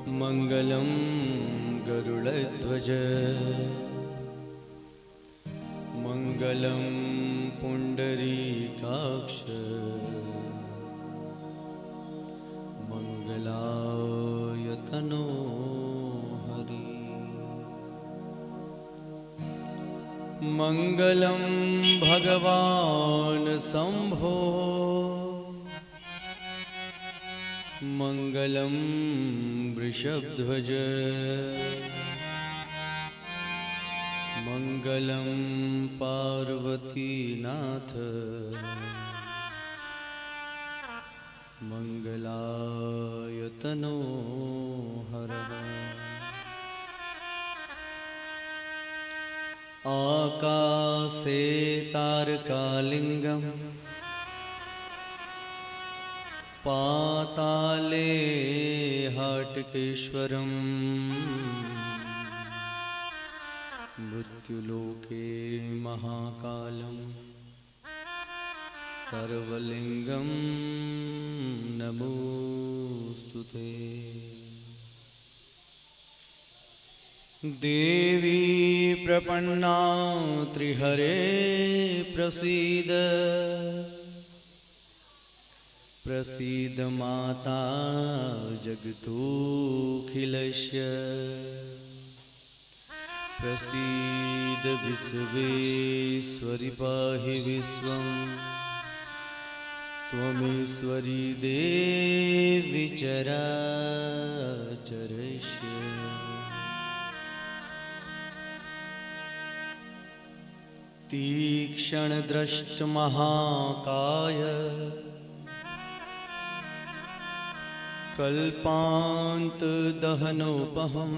मंगलम गरुड़ध्वज मंगलम पुंडरीकाक्ष मंगलायतनो हरि मंगलम भगवान शंभो मंगलम वृषभध्वज मंगलम पार्वतीनाथ मंगलायतनो हरः आकाशे तारकालिंगम पाताले हाटकेश्वरम् मृत्युलोके महाकालं सर्वलिंगं नमोस्तुते। देवी प्रपन्ना त्रिहरे प्रसीद प्रसीद माता जगतोऽखिलस्य प्रसीद विश्वेश्वरि पाहि विश्वं त्वमेश्वरी देवी चराचरस्य। तीक्ष्णदृष्टमहाकाय कल्पान्तदहनोपहं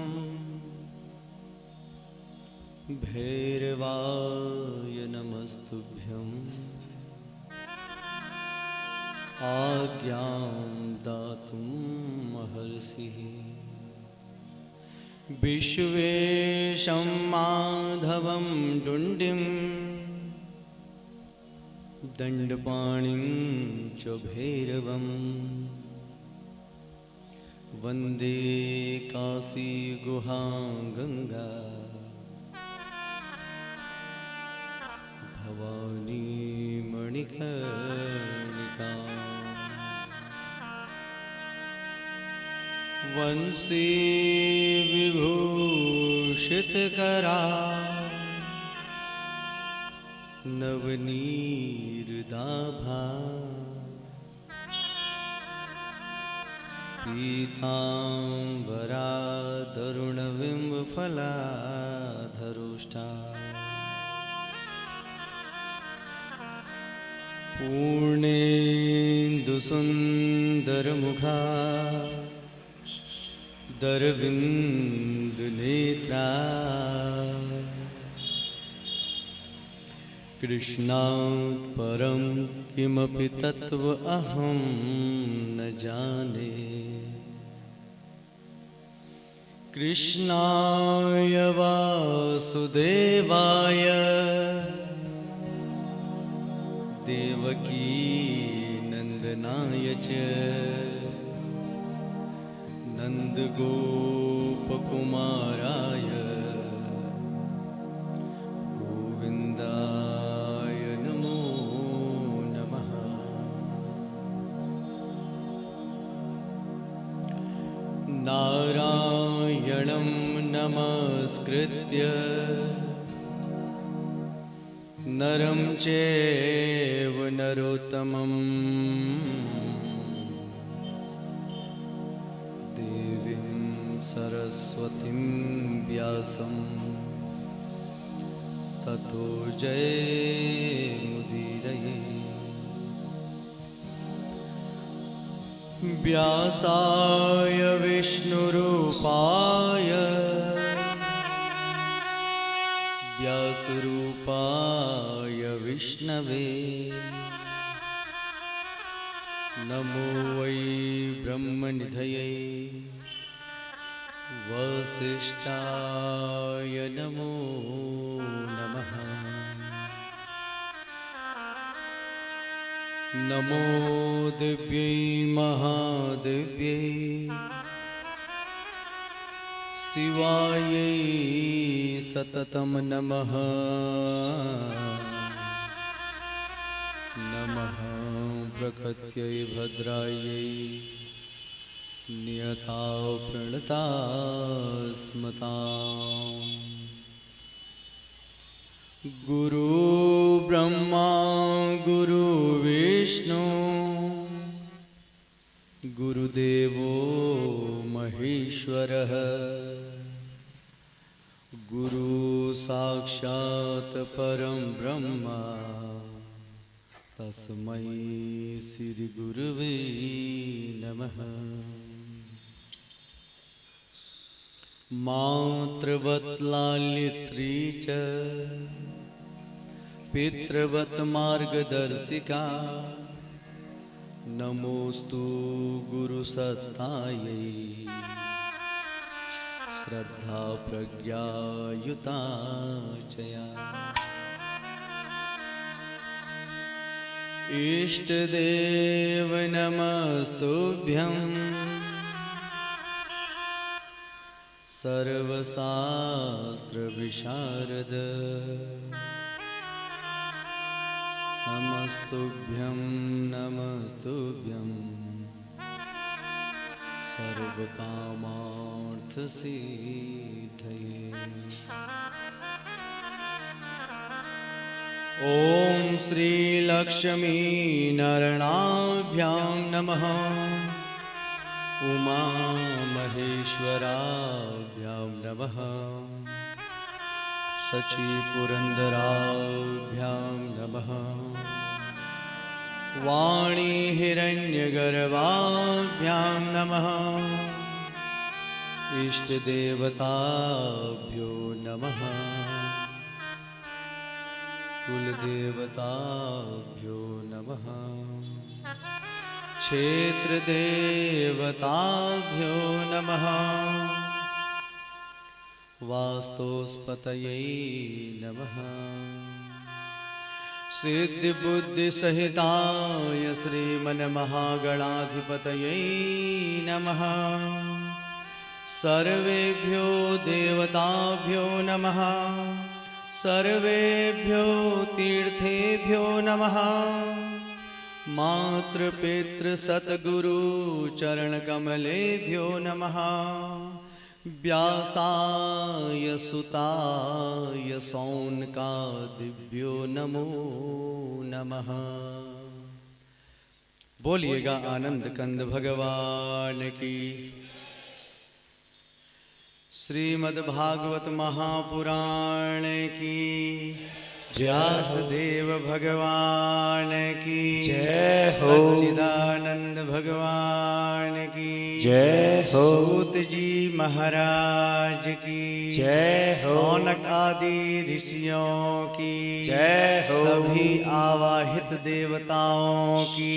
भैरवाय नमस्तुभ्यं आज्ञां दातुं महर्षिः विश्वेशं माधवं डुण्डिं दण्डपाणिं च भैरवम् वन्दे काशी गुहां गंगा भवानी मणिकर्णिका वंशी विभूषितकरा नवनीरदाभा पीतांबरा तरुणबिम्बफलाधरोष्ठा पूर्णेन्दुसुन्दरमुखा दरविन्दनेत्रा कृष्णात् परं किमपि तत्त्व अहं न जाने। कृष्णाय वासुदेवाय देवकी नंदनाय च नन्दगोपकुमाराय गोविन्दाय नमो नमः। नारायणं नमस्कृत्य नरं चैव नरोत्तमं देवीं सरस्वतीं व्यासं ततो जयमुदीरये। व्यासाय विष्णुरूपाय व्यासरूपाय विष्णवे नमो वै ब्रह्मनिधये वसिष्ठाय नमो नमः। नमो दिव्यै महादिव्यै शिवायै सततं नमः। नमः प्रकृत्यै भद्रायै नियता प्रणता स्मताम्। गुरु ब्रह्मा गुरु विष्णु गुरुदेवो महेश्वरः। गुरु साक्षात् परं ब्रह्म तस्मै श्री गुरुवे नमः। मातृवत् लालित्री च पितृवत् मार्गदर्शिका नमोस्तु गुरुसत्तायै श्रद्धा प्रज्ञायुता चया। इष्टदेव नमस्तुभ्यं सर्वशास्त्रविशारद नमस्तुभ्यं नमस्तुभ्यं सर्वकामार्थसिद्धये। ॐ श्री लक्ष्मी नारायणाभ्यां नमः। उमा महेश्वराभ्यां नमः। सची पुरंदराभ्यां नमः। वाणी हिरण्यगर्भाभ्यां नमः। इष्टदेवताभ्यो नमः। कुलदेवताभ्यो नमः। क्षेत्रदेवताभ्यो नमः। वास्तुस्पतये नमः। सिद्धिबुद्धिसहिताय श्रीमन्महागणाधिपतये नमः। सर्वेभ्यो देवताभ्यो नमः। सर्वेभ्यो तीर्थेभ्यो नमः। मातृपितृसद्गुरु चरणकमलेभ्यो नमः। व्यासाय सुताय सौनकादिभ्यो नमो नमः। बोलिएगा आनंद कंद भगवान की। श्रीमद्भागवत महापुराण की व्यासदेव भगवान की जय हो। सच्चिदानंद भगवान की जय हो। सूत जी महाराज की जय हो। सौनक आदि ऋषियों की जय हो। सभी आवाहित देवताओं की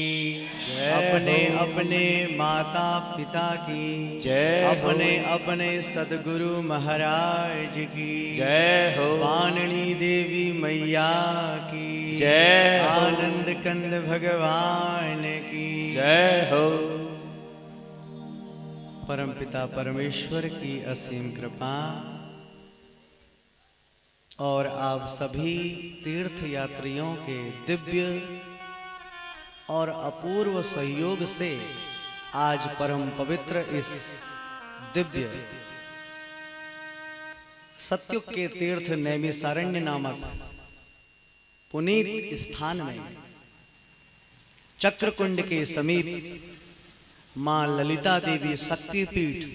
जय अपने हो। अपने माता पिता की जय हो। अपने अपने सद्गुरु महाराज की जय हो। पाणिनी देवी मैया की जय हो। आनंद कंद भगवान की जय हो। परमपिता परमेश्वर की असीम कृपा और आप सभी तीर्थ यात्रियों के दिव्य और अपूर्व सहयोग से आज परम पवित्र इस दिव्य सत्युग के तीर्थ नैमिषारण्य नामक पुनीत स्थान में चक्रकुंड के समीप मां ललिता देवी शक्तिपीठ,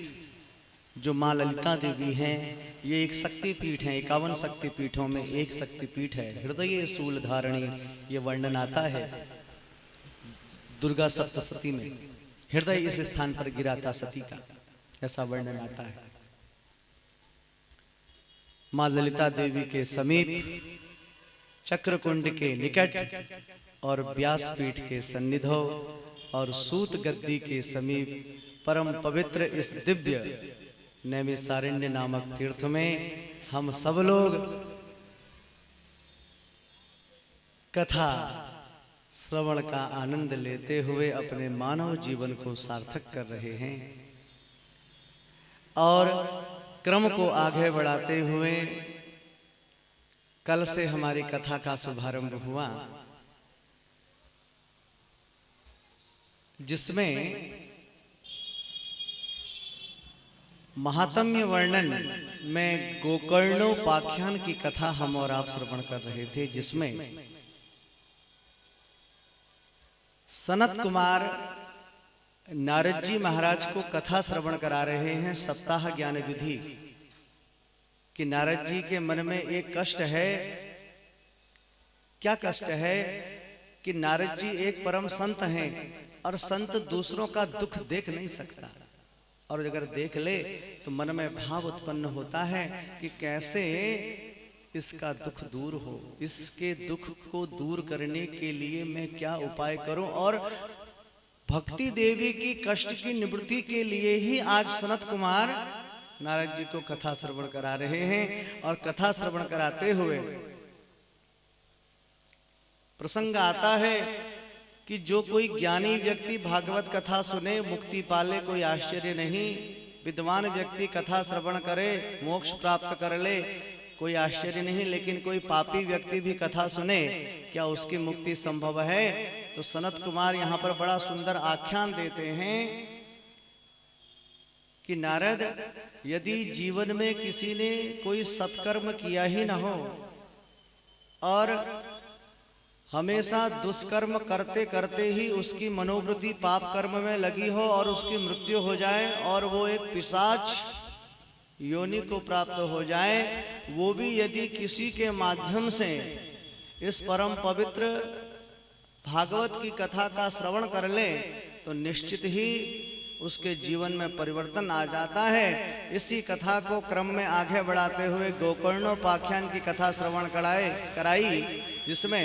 जो मां ललिता देवी हैं, ये एक शक्तिपीठ है। 51 शक्तिपीठों में एक शक्तिपीठ है। हृदय शूल धारणी, ये वर्णन आता है दुर्गा सप्तशती में। हृदय इस स्थान पर गिरा था सती का, ऐसा वर्णन आता है। मां ललिता देवी के समीप चक्रकुंड के निकट और व्यासपीठ के सन्निधौ और सूत गद्दी के समीप परम पवित्र इस दिव्य नैमिषारण्य नामक तीर्थ में हम सब लोग कथा श्रवण का आनंद लेते हुए अपने मानव जीवन को सार्थक कर रहे हैं। और क्रम को आगे बढ़ाते हुए कल से हमारी कथा का शुभारंभ हुआ, जिसमें महात्म्य वर्णन में गोकर्णोपाख्यान की कथा हम और आप श्रवण कर रहे थे, जिसमें सनत कुमार नारद जी महाराज को कथा श्रवण करा रहे हैं सप्ताह ज्ञान विधि कि नारद जी के मन में एक कष्ट है। क्या कष्ट है कि नारद जी एक परम संत हैं और संत दूसरों का दुख देख नहीं सकता, और अगर देख ले तो मन में भाव उत्पन्न होता है कि कैसे इसका दुख दूर हो, इसके दुख को दूर करने के लिए मैं क्या उपाय करूं। और भक्ति देवी की कष्ट की निवृत्ति के लिए ही आज सनत कुमार नारद जी को कथा श्रवण करा रहे हैं। और कथा श्रवण कराते हुए प्रसंग आता है कि जो कोई ज्ञानी व्यक्ति भागवत कथा सुने मुक्ति पाले, कोई आश्चर्य नहीं। विद्वान व्यक्ति कथा श्रवण करे मोक्ष प्राप्त कर ले, कोई आश्चर्य नहीं। लेकिन कोई पापी व्यक्ति भी कथा सुने, क्या उसकी मुक्ति संभव है? तो सनत कुमार यहाँ पर बड़ा सुंदर आख्यान देते हैं कि नारद, यदि जीवन में किसी ने कोई सत्कर्म किया ही न हो और हमेशा दुष्कर्म करते करते ही उसकी मनोवृत्ति पाप कर्म में लगी हो और उसकी मृत्यु हो जाए और वो एक पिशाच योनि को प्राप्त हो जाए, वो भी यदि किसी के माध्यम से इस परम पवित्र भागवत की कथा का श्रवण कर ले तो निश्चित ही उसके जीवन में परिवर्तन आ जाता है। इसी कथा को क्रम में आगे बढ़ाते हुए गोकर्णोपाख्यान की कथा श्रवण कराई, जिसमें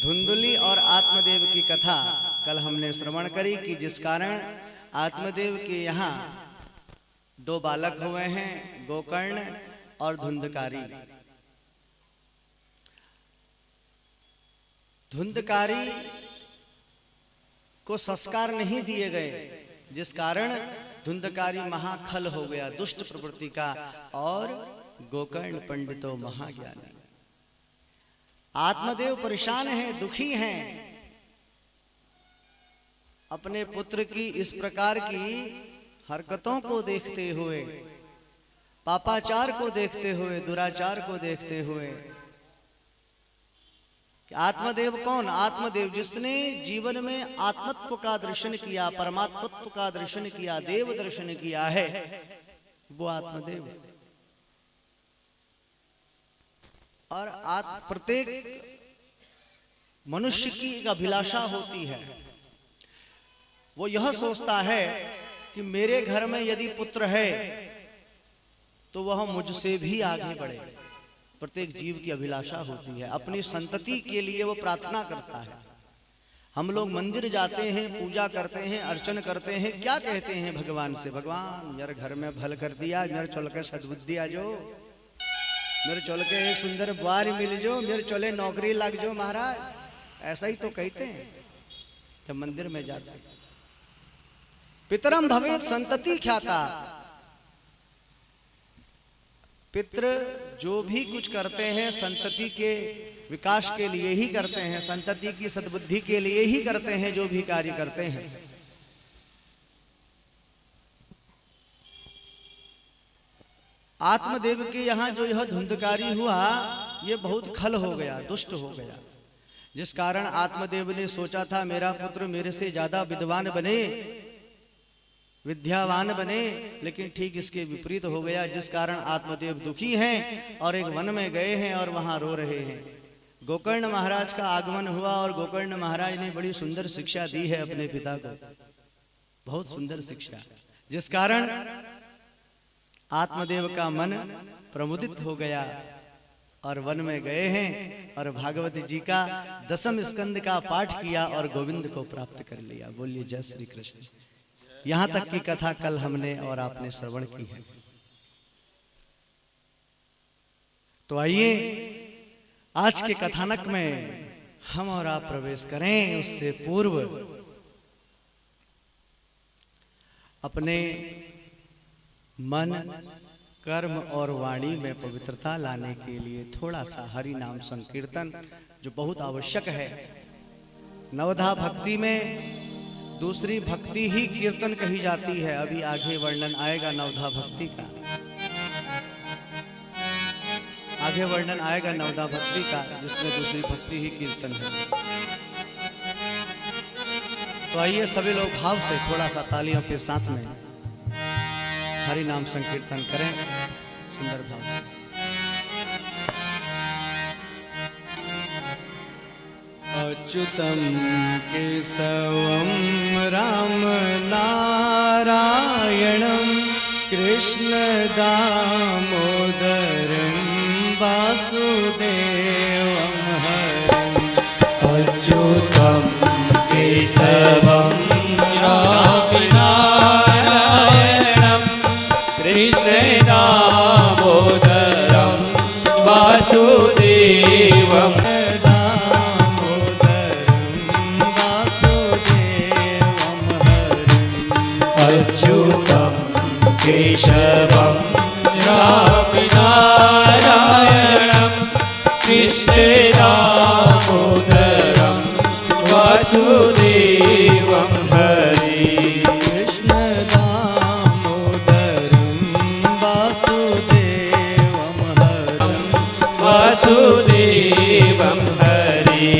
धुंधुली और आत्मदेव की कथा कल हमने श्रवण करी कि जिस कारण आत्मदेव के यहाँ दो बालक हुए हैं, गोकर्ण और धुंधकारी। धुंधकारी को संस्कार नहीं दिए गए, जिस कारण धुंधकारी महाखल हो गया, दुष्ट प्रवृत्ति का, और गोकर्ण पंडितो महाज्ञानी। आत्मदेव परेशान है, दुखी हैं अपने पुत्र की इस प्रकार की हरकतों को देखते हुए, पापाचार को देखते हुए, दुराचार को देखते हुए। आत्मदेव कौन? आत्मदेव जिसने जीवन में आत्मत्व का दर्शन किया, परमात्मत्व का दर्शन किया, देव दर्शन किया है, वो आत्मदेव। और प्रत्येक मनुष्य की एक अभिलाषा होती है, वो यह सोचता है कि मेरे घर में यदि पुत्र है तो वह मुझसे भी आगे बढ़े। प्रत्येक जीव की अभिलाषा होती है, अपनी संतति के लिए वो प्रार्थना करता है। हम लोग मंदिर जाते हैं, पूजा करते हैं, अर्चन करते हैं, क्या कहते हैं भगवान से? भगवान मेरे घर में भल कर दिया, मेरे चल के सद्बुद्धि आ जो, मेरे चल के एक सुंदर बुआरी मिल जो, मेरे चले नौकरी लग जो महाराज। ऐसा ही तो कहते हैं जब मंदिर में जाते हैं। पितरम भवेत संतति ख्याता। पितृ जो भी कुछ करते हैं संतति के विकास के लिए ही करते हैं, संतति की सद्बुद्धि के लिए ही करते हैं, जो भी कार्य करते हैं। आत्मदेव के यहाँ जो यह धुंधकारी हुआ, ये बहुत खल हो गया, दुष्ट हो गया, जिस कारण आत्मदेव ने सोचा था मेरा पुत्र मेरे से ज्यादा विद्वान बने, विद्यावान बने, लेकिन ठीक इसके विपरीत हो गया, जिस कारण आत्मदेव दुखी हैं और एक वन में गए हैं और वहां रो रहे हैं। गोकर्ण महाराज का आगमन हुआ और गोकर्ण महाराज ने बड़ी सुंदर शिक्षा दी है अपने पिता को, बहुत सुंदर शिक्षा, जिस कारण आत्मदेव का मन प्रमुदित हो गया और वन में गए हैं और भागवत जी का 10वें स्कंद का पाठ किया और गोविंद को प्राप्त कर लिया। बोलिए जय श्री कृष्ण। यहां तक की कथा कल हमने और आपने श्रवण की है। तो आइए आज के कथानक में हम और आप प्रवेश करें। उससे पूर्व अपने मन, कर्म और वाणी में पवित्रता लाने के लिए थोड़ा सा हरि नाम संकीर्तन जो बहुत आवश्यक है। नवधा भक्ति में दूसरी भक्ति ही कीर्तन कही जाती है। अभी आगे वर्णन आएगा नवधा भक्ति का, आगे वर्णन आएगा नवधा भक्ति का, जिसमें दूसरी भक्ति ही कीर्तन है। तो आइए सभी लोग भाव से थोड़ा सा तालियों के साथ में हरि नाम संकीर्तन करें, सुंदर भाव से। अच्युतम केशवम राम नारायणम कृष्ण दामोदरम वासुदेवम हरिम। अच्युतम केशवम राम नारायणम कृष्ण दामोदरम वासुदेवम केशवम राम नारायणम कृष्ण दामोदरम वासुदेवम हरि। कृष्ण दामोदरम वासुदेवम हरिम। वासुदेवम हरि।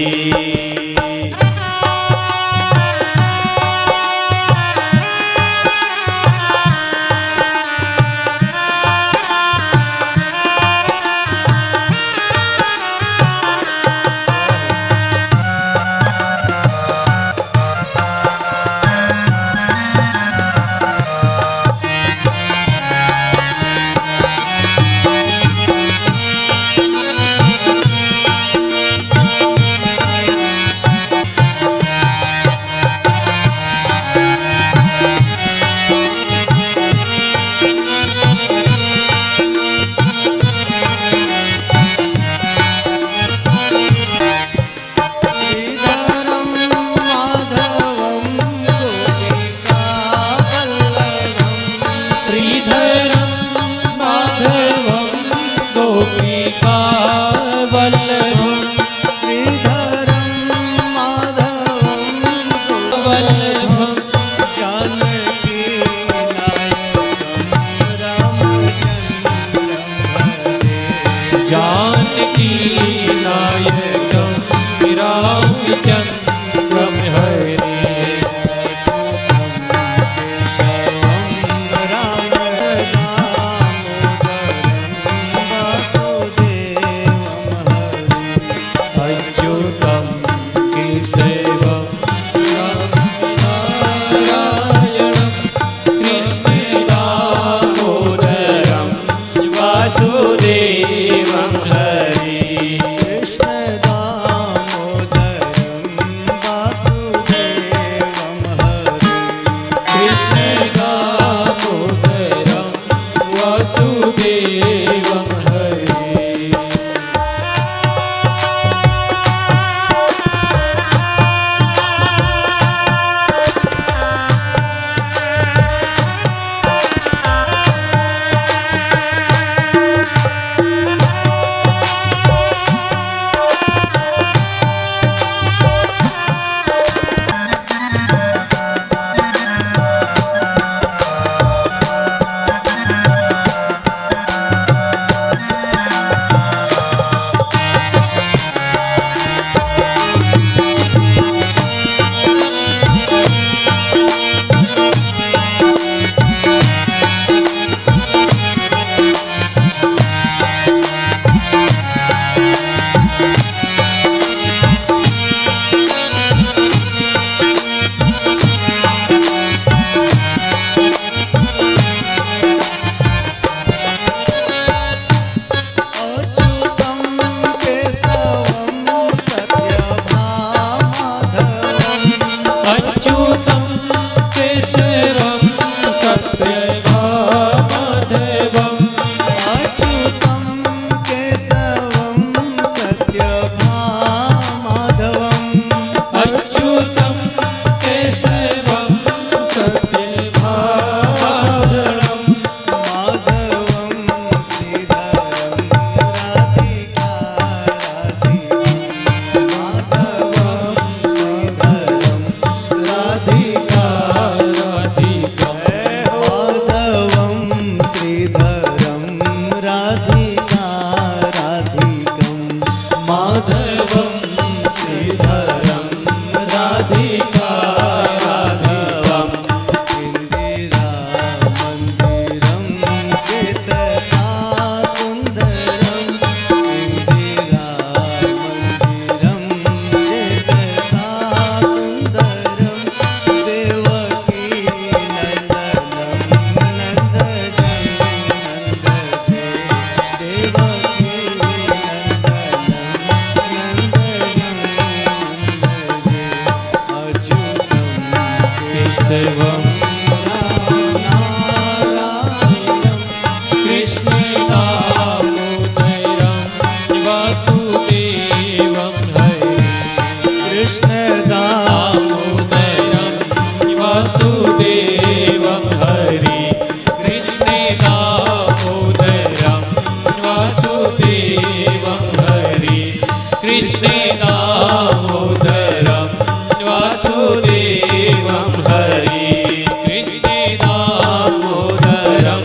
दामोदरम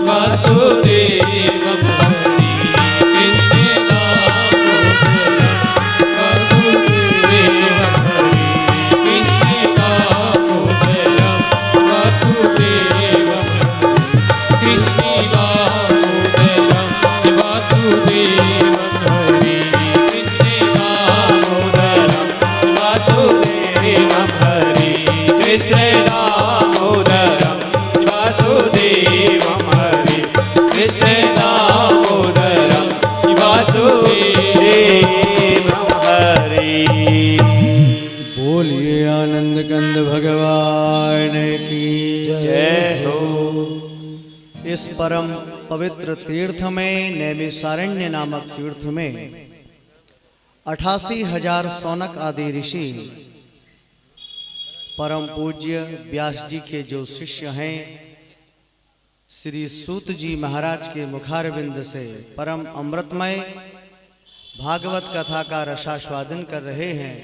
वासुदेवम हरि कृष्ण दामोदरम वासुदेवम कृष्ण दामोदरम वासुदेवम हरि कृष्ण दामोदरम वासुदेवम हरि कृष्ण दामोदरम वासुदेवम हरि कृष्ण दामोदरम वासुदेवम हरि। बोलिए आनंद कंद भगवान की जय हो। इस परम पवित्र तीर्थ में नैमिषारण्य नामक तीर्थ में 88,000 सौनक आदि ऋषि परम पूज्य व्यास जी के जो शिष्य हैं श्री सूत जी महाराज के मुखारविंद से परम अमृतमय भागवत कथा का रसास्वादन कर रहे हैं।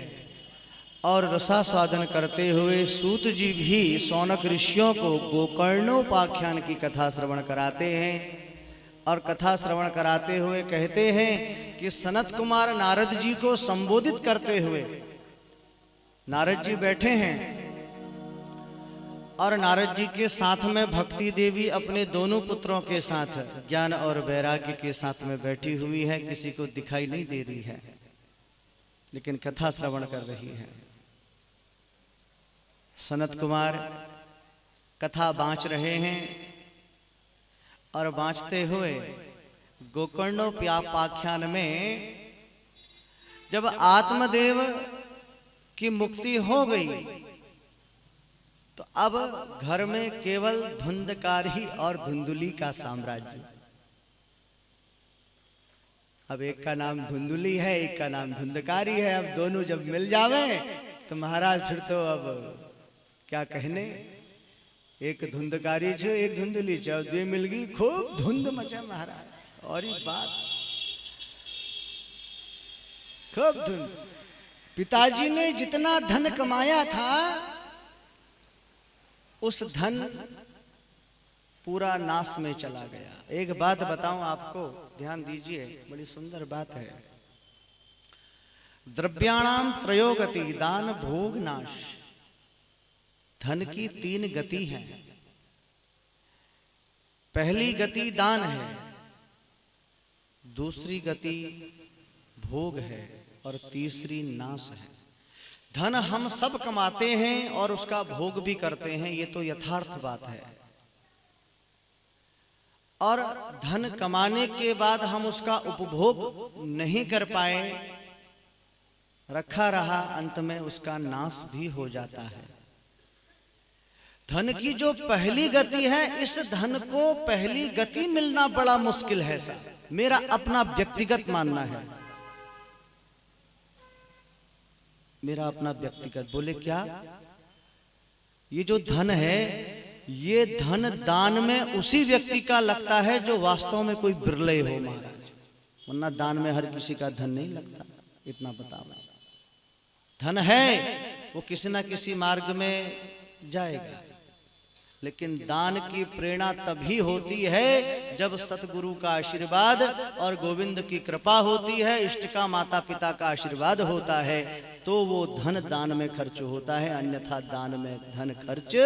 और रसास्वादन करते हुए सूत जी भी सौनक ऋषियों को गोकर्णोपाख्यान की कथा श्रवण कराते हैं। और कथा श्रवण कराते हुए कहते हैं कि सनत कुमार नारद जी को संबोधित करते हुए, नारद जी बैठे हैं और नारद जी के साथ में भक्ति देवी अपने दोनों पुत्रों के साथ ज्ञान और वैराग्य के साथ में बैठी हुई है। किसी को दिखाई नहीं दे रही है, लेकिन कथा श्रवण कर रही है। सनत कुमार कथा बाँच रहे हैं और बाँचते हुए गोकर्णोपाख्यान में जब आत्मदेव की मुक्ति हो गई तो अब घर में केवल धुंधकारी और धुंधुली का साम्राज्य। अब एक का नाम धुंधुली है, एक का नाम धुंधकारी है। अब दोनों जब मिल जावे तो महाराज फिर तो अब क्या कहने, एक धुंधकारी छो एक धुंधुली छो, दो मिल गई खूब धुंध मचा महाराज। और ये बात खूब धुंध। पिताजी ने जितना धन कमाया था उस धन पूरा नाश में चला गया। एक बात बताऊं आपको, ध्यान दीजिए, बड़ी सुंदर बात है। द्रव्याणाम त्रयोगति दान भोग नाश। धन की 3 गति है। पहली गति दान है, दूसरी गति भोग है और तीसरी नाश है। धन हम सब कमाते हैं और उसका भोग भी करते हैं, ये तो यथार्थ बात है। और धन कमाने के बाद हम उसका उपभोग नहीं कर पाए, रखा रहा, अंत में उसका नाश भी हो जाता है। धन की जो पहली गति है, इस धन को पहली गति मिलना बड़ा मुश्किल है साहब, मेरा अपना व्यक्तिगत मानना है। मेरा अपना व्यक्तिगत, बोले क्या, ये जो धन है ये धन दान में उसी व्यक्ति का लगता है जो वास्तव में कोई बिरले हो महाराज, वरना दान में हर किसी का धन नहीं लगता। इतना बताओ, धन है वो किसी ना किसी मार्ग में जाएगा, लेकिन दान की प्रेरणा तभी होती है जब सतगुरु का आशीर्वाद और गोविंद की कृपा होती है, इष्ट का माता पिता का आशीर्वाद होता है, तो वो धन दान में खर्च होता है। अन्यथा दान में धन खर्च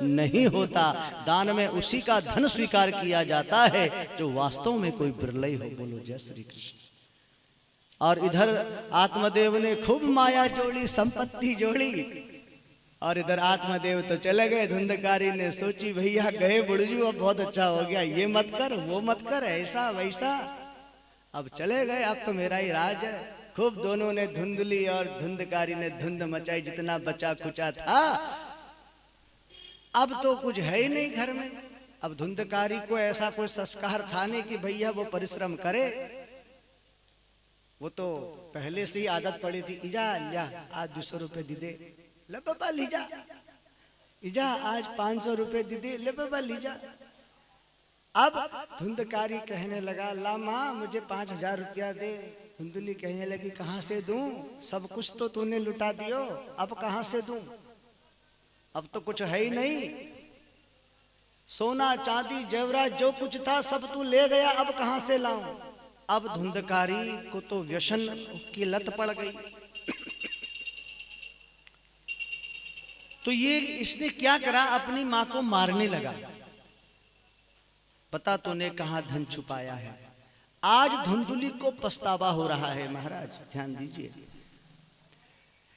नहीं होता। दान में उसी का धन स्वीकार किया जाता है जो वास्तव में कोई बिरले हो। बोलो जय श्री कृष्ण। और इधर आत्मदेव ने खूब माया जोड़ी, संपत्ति जोड़ी, और इधर आत्मदेव तो चले गए। धुंधकारी ने सोची भैया गए बुढ़जू, अब बहुत अच्छा हो गया, ये मत कर वो मत कर, ऐसा वैसा, अब चले गए, अब तो मेरा ही राज है। खूब दोनों ने, धुंधली और धुंधकारी ने धुंध मचाई, जितना बचा खुचा था। अब तो कुछ है ही नहीं घर में। अब धुंधकारी को ऐसा कोई संस्कार था नहीं कि भैया वो परिश्रम करे, वो तो पहले से ही आदत पड़ी थी। इजा लिया आज 200 रुपए दे दे, ले बाबा लीजा। इजा आज 500 रुपए दे दे, ले बाबा लीजा। अब धुंधकारी कहने लगा, ला माँ मुझे 5000 रुपया दे। धुंधली कहने लगी, कहाँ से दूं, सब कुछ तो तूने लुटा दियो, अब कहाँ से दूं, अब तो कुछ है ही नहीं। सोना चांदी जेवरात जो कुछ था सब तू ले गया, अब कहां से लाऊं। अब धुंधकारी को तो व्यसन की लत पड़ गई। तो ये इसने क्या करा, अपनी मां को मारने लगा। पता तूने कहां धन छुपाया है। आज धुंधुली को पछतावा हो रहा है। महाराज ध्यान दीजिए,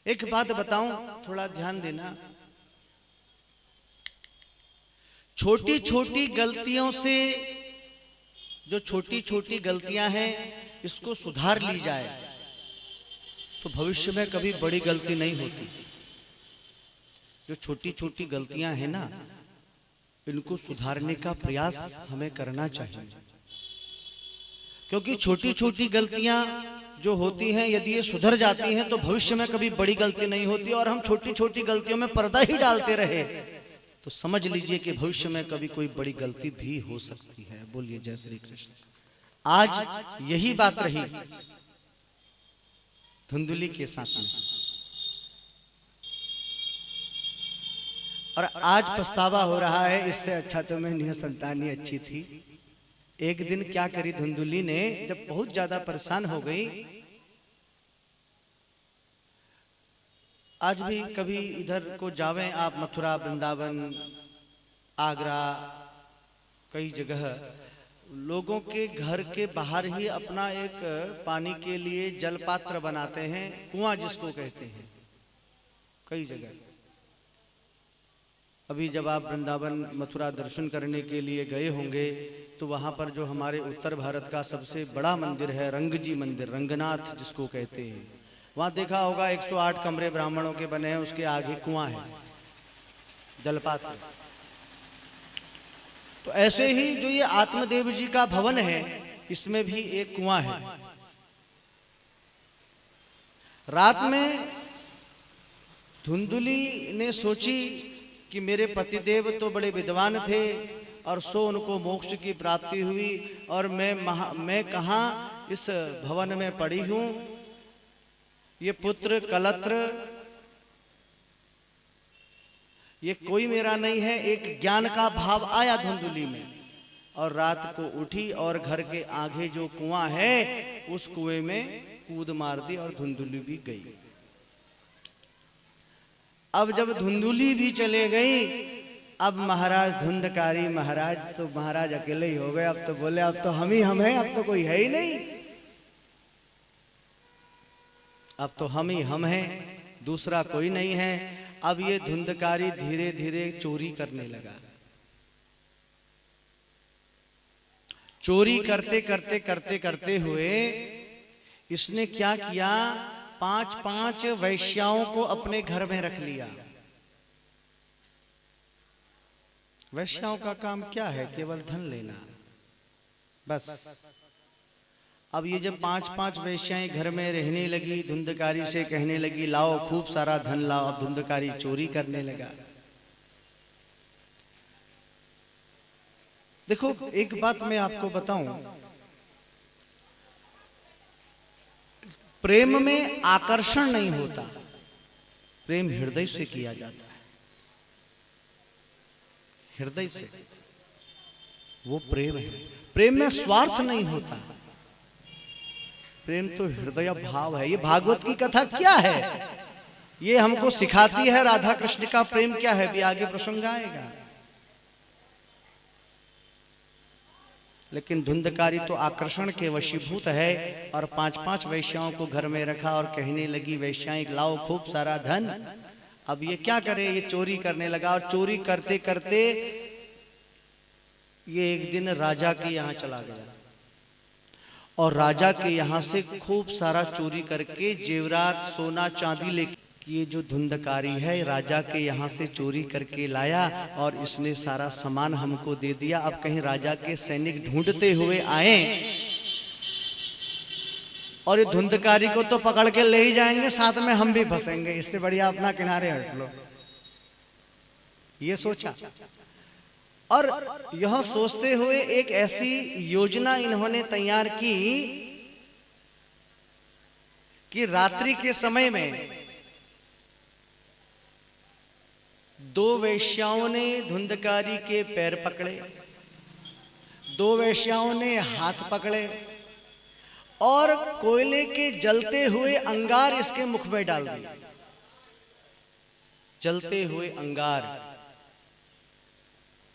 एक बात बताऊं, थोड़ा ध्यान देना। छोटी छोटी गलतियों से, जो छोटी छोटी गलतियां हैं, इसको सुधार ली जाए तो भविष्य में कभी बड़ी गलती नहीं होती। जो छोटी छोटी गलतियां हैं ना, इनको सुधारने का प्रयास हमें करना चाहिए, क्योंकि छोटी छोटी गलतियां जो होती हैं, यदि ये सुधर जाती हैं तो भविष्य में कभी बड़ी गलती नहीं होती। और हम छोटी छोटी गलतियों में पर्दा ही डालते रहे तो समझ लीजिए कि भविष्य में कभी कोई बड़ी गलती भी हो सकती है। बोलिए जय श्री कृष्ण। आज यही बात रही धुंधुली के साथ में, और आज पछतावा हो रहा है। इससे अच्छा तो मैं निसंतानी अच्छी थी। एक दिन क्या करी धुंधुली ने, जब बहुत ज्यादा परेशान हो गई। आज भी कभी इधर को जावें आप, मथुरा, वृंदावन, आगरा, कई जगह लोगों के घर के बाहर ही अपना एक पानी के लिए जलपात्र बनाते हैं, कुआं जिसको कहते हैं, कई जगह। अभी जब आप वृंदावन, मथुरा दर्शन करने के लिए गए होंगे तो वहाँ पर जो हमारे उत्तर भारत का सबसे बड़ा मंदिर है, रंगजी मंदिर, रंगनाथ जिसको कहते हैं, वहाँ देखा होगा 108 कमरे ब्राह्मणों के बने हैं, उसके आगे कुआं है, जलपात्र। तो ऐसे ही जो ये आत्मदेव जी का भवन है, इसमें भी एक कुआं है। रात में धुंधुली ने सोची कि मेरे पतिदेव तो बड़े विद्वान थे और सो उनको मोक्ष की प्राप्ति हुई, और मैं कहाँ इस भवन में पड़ी हूँ। ये पुत्र कलत्र, ये कोई मेरा नहीं है। एक ज्ञान का भाव आया धुंधुली में, और रात को उठी और घर के आगे जो कुआं है उस कुएं में कूद मार दी और धुंधुली भी गई। अब जब धुंधुली भी चले गई, अब महाराज धुंधकारी महाराज तो महाराज अकेले ही हो गए। अब तो बोले अब तो हम हैं, अब तो कोई है ही नहीं, अब तो हम ही हम हैं, दूसरा कोई नहीं है। अब ये धुंधकारी धीरे धीरे चोरी करने लगा। चोरी करते करते करते करते हुए इसने क्या किया, 5-5 वैश्याओं को अपने घर में रख लिया। वैश्याओं का काम क्या है, केवल धन लेना, बस। अब ये जब 5-5 वैश्याएं घर में रहने लगी, धुंधकारी से कहने लगी लाओ खूब सारा धन लाओ। अब धुंधकारी चोरी करने लगा। देखो एक बात मैं आपको बताऊं, प्रेम में आकर्षण नहीं होता, प्रेम हृदय से किया जाता है, हृदय से, वो प्रेम है। प्रेम में स्वार्थ नहीं होता, प्रेम तो हृदय भाव है। ये भागवत की कथा क्या है, ये हमको सिखाती है राधा कृष्ण का प्रेम क्या है, भी आगे प्रसंग आएगा। लेकिन धुंधकारी तो आकर्षण के वशीभूत है, और 5-5 वैश्याओं को घर में रखा और कहने लगी वैश्याएं लाओ खूब सारा धन। अब ये क्या करे, ये चोरी करने लगा, और चोरी करते करते ये एक दिन राजा के यहाँ चला गया, और राजा के यहाँ से खूब सारा चोरी करके जेवरात, सोना, चांदी लेके, ये जो धुंधकारी है राजा के यहाँ से चोरी करके लाया और इसने सारा सामान हमको दे दिया। अब कहीं राजा के सैनिक ढूंढते हुए आए और ये धुंधकारी को तो पकड़ के ले ही जाएंगे, साथ में हम भी फंसेंगे, इससे बढ़िया अपना किनारे हट लो, ये सोचा। और यह सोचते हुए एक ऐसी योजना इन्होंने तैयार की कि रात्रि के समय में दो वेश्याओं ने धुंधकारी के पैर पकड़े, दो वेश्याओं ने हाथ पकड़े और कोयले के जलते हुए अंगार इसके मुख में डाल दिए। जलते हुए अंगार,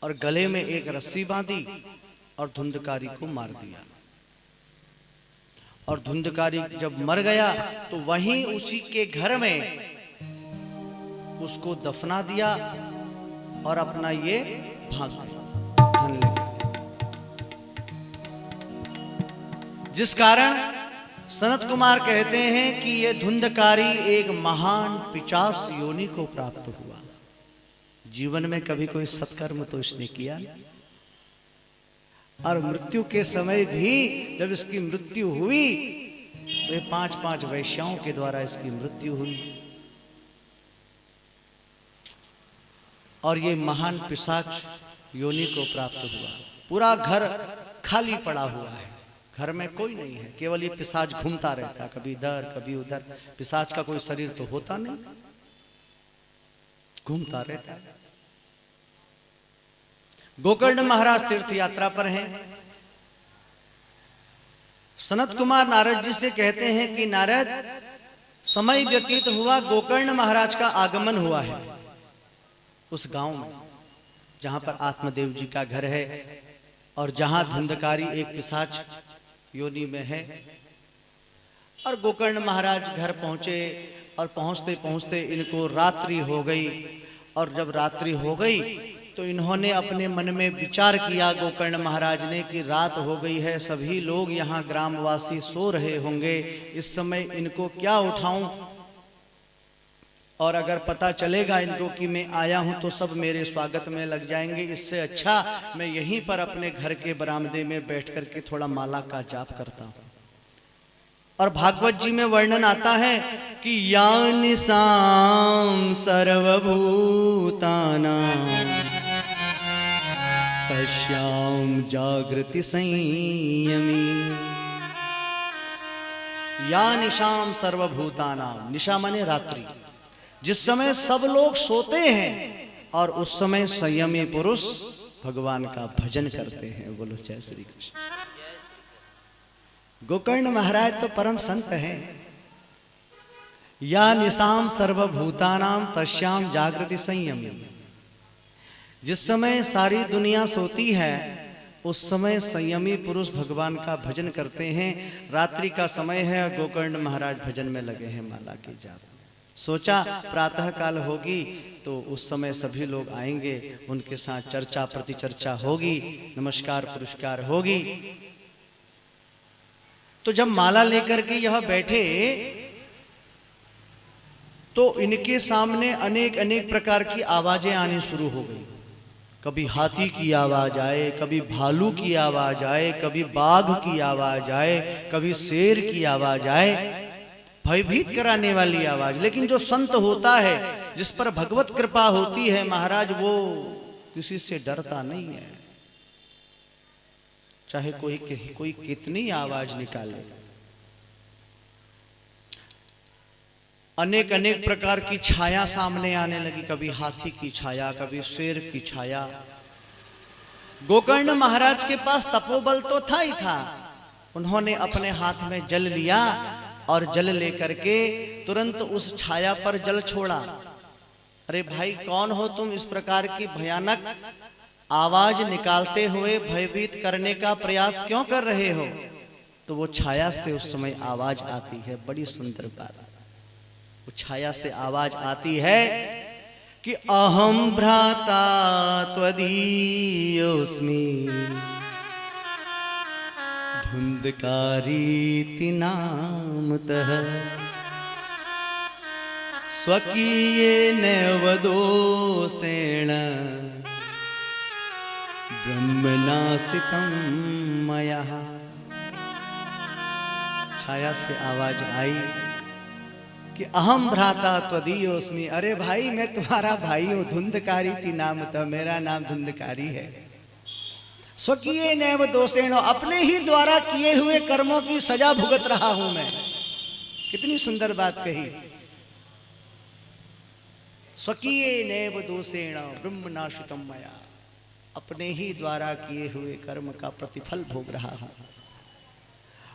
और गले में एक रस्सी बांधी और धुंधकारी को मार दिया। और धुंधकारी जब मर गया तो वहीं उसी के घर में उसको दफना दिया और अपना ये भाग गए धन लेकर। जिस कारण सनत कुमार कहते हैं कि ये धुंधकारी एक महान पिशाच योनि को प्राप्त हुआ। जीवन में कभी कोई सत्कर्म तो इसने किया नहीं, और मृत्यु के समय भी जब इसकी मृत्यु हुई तो 5-5 वैश्याओं के द्वारा इसकी मृत्यु हुई। और ये महान पिशाच योनि को प्राप्त हुआ। पूरा घर खाली पड़ा हुआ है, घर में कोई नहीं है, केवल ये पिशाच घूमता रहता, कभी इधर कभी उधर। पिशाच का कोई शरीर तो होता नहीं, घूमता रहता है। गोकर्ण महाराज तीर्थ यात्रा पर हैं। सनत कुमार नारद जी से कहते हैं कि नारद, समय व्यतीत हुआ, गोकर्ण महाराज का आगमन हुआ है उस गांव में जहां पर आत्मदेव जी का घर है और जहां धुंधकारी एक पिशाच योनि में है। और गोकर्ण महाराज घर पहुंचे और पहुंचते पहुंचते इनको रात्रि हो गई। और जब रात्रि हो गई तो इन्होंने अपने मन में विचार किया, गोकर्ण महाराज ने, कि रात हो गई है, सभी लोग यहाँ ग्रामवासी सो रहे होंगे, इस समय इनको क्या उठाऊं, और अगर पता चलेगा इनको कि मैं आया हूं तो सब मेरे स्वागत में लग जाएंगे। इससे अच्छा मैं यहीं पर अपने घर के बरामदे में बैठ करके थोड़ा माला का जाप करता हूं। और भागवत जी में वर्णन आता है कि यानिसाम सर्वभूतानां पश्याम जागृति संयमी। या निशाम सर्वभूतानाम, निशा माने रात्रि, जिस समय सब लोग सोते हैं और उस समय संयमी पुरुष भगवान का भजन करते हैं। बोलो जय श्री कृष्ण। गोकर्ण महाराज तो परम संत हैं। या निशाम सर्वभूतानाम तस्याम जागृति संयमी। जिस समय सारी दुनिया सोती है उस समय संयमी पुरुष भगवान का भजन करते हैं। रात्रि का समय है और गोकर्ण महाराज भजन में लगे हैं माला की जाप। सोचा प्रातः काल होगी तो उस समय सभी लोग आएंगे, उनके साथ चर्चा प्रतिचर्चा होगी, नमस्कार पुरस्कार होगी। तो जब माला लेकर के यह बैठे तो इनके सामने अनेक अनेक प्रकार की आवाजें आनी शुरू हो गई। कभी हाथी की आवाज आए, कभी भालू की आवाज आए, कभी बाघ की आवाज आए, कभी शेर की आवाज आए, भयभीत कराने वाली आवाज। लेकिन जो संत होता है, जिस पर भगवत कृपा होती है महाराज, वो किसी से डरता नहीं है, चाहे कोई कितनी आवाज निकाले। अनेक अनेक प्रकार की छाया सामने आने लगी, कभी हाथी की छाया, कभी शेर की छाया। गोकर्ण महाराज के पास तपोबल तो था ही था। उन्होंने अपने हाथ में जल लिया और जल लेकर के तुरंत उस छाया पर जल छोड़ा। अरे भाई कौन हो तुम, इस प्रकार की भयानक आवाज निकालते हुए भयभीत करने का प्रयास क्यों कर रहे हो? तो वो छाया से उस समय आवाज आती है। बड़ी सुंदर बात, वो छाया से आवाज आती है कि अहम भ्राता त्वदीयोऽस्मि धुंधकारीति नामतः स्वकीयेनैव दोषेण ब्रह्मनासितं मया। छाया से आवाज आई कि अहम भ्राता त्वदीयोऽस्मि। अरे भाई मैं तुम्हारा भाई हूं। धुंधकारीति नामतः, मेरा नाम धुंधकारी है। स्वकीयेनैव दोषेण, अपने ही द्वारा किए हुए कर्मों की सजा भुगत रहा हूं मैं। कितनी सुंदर बात कही। स्वकीय नैव दोषेण ब्रह्म नाशितम मया, अपने ही द्वारा किए हुए कर्म का प्रतिफल भोग रहा हूं।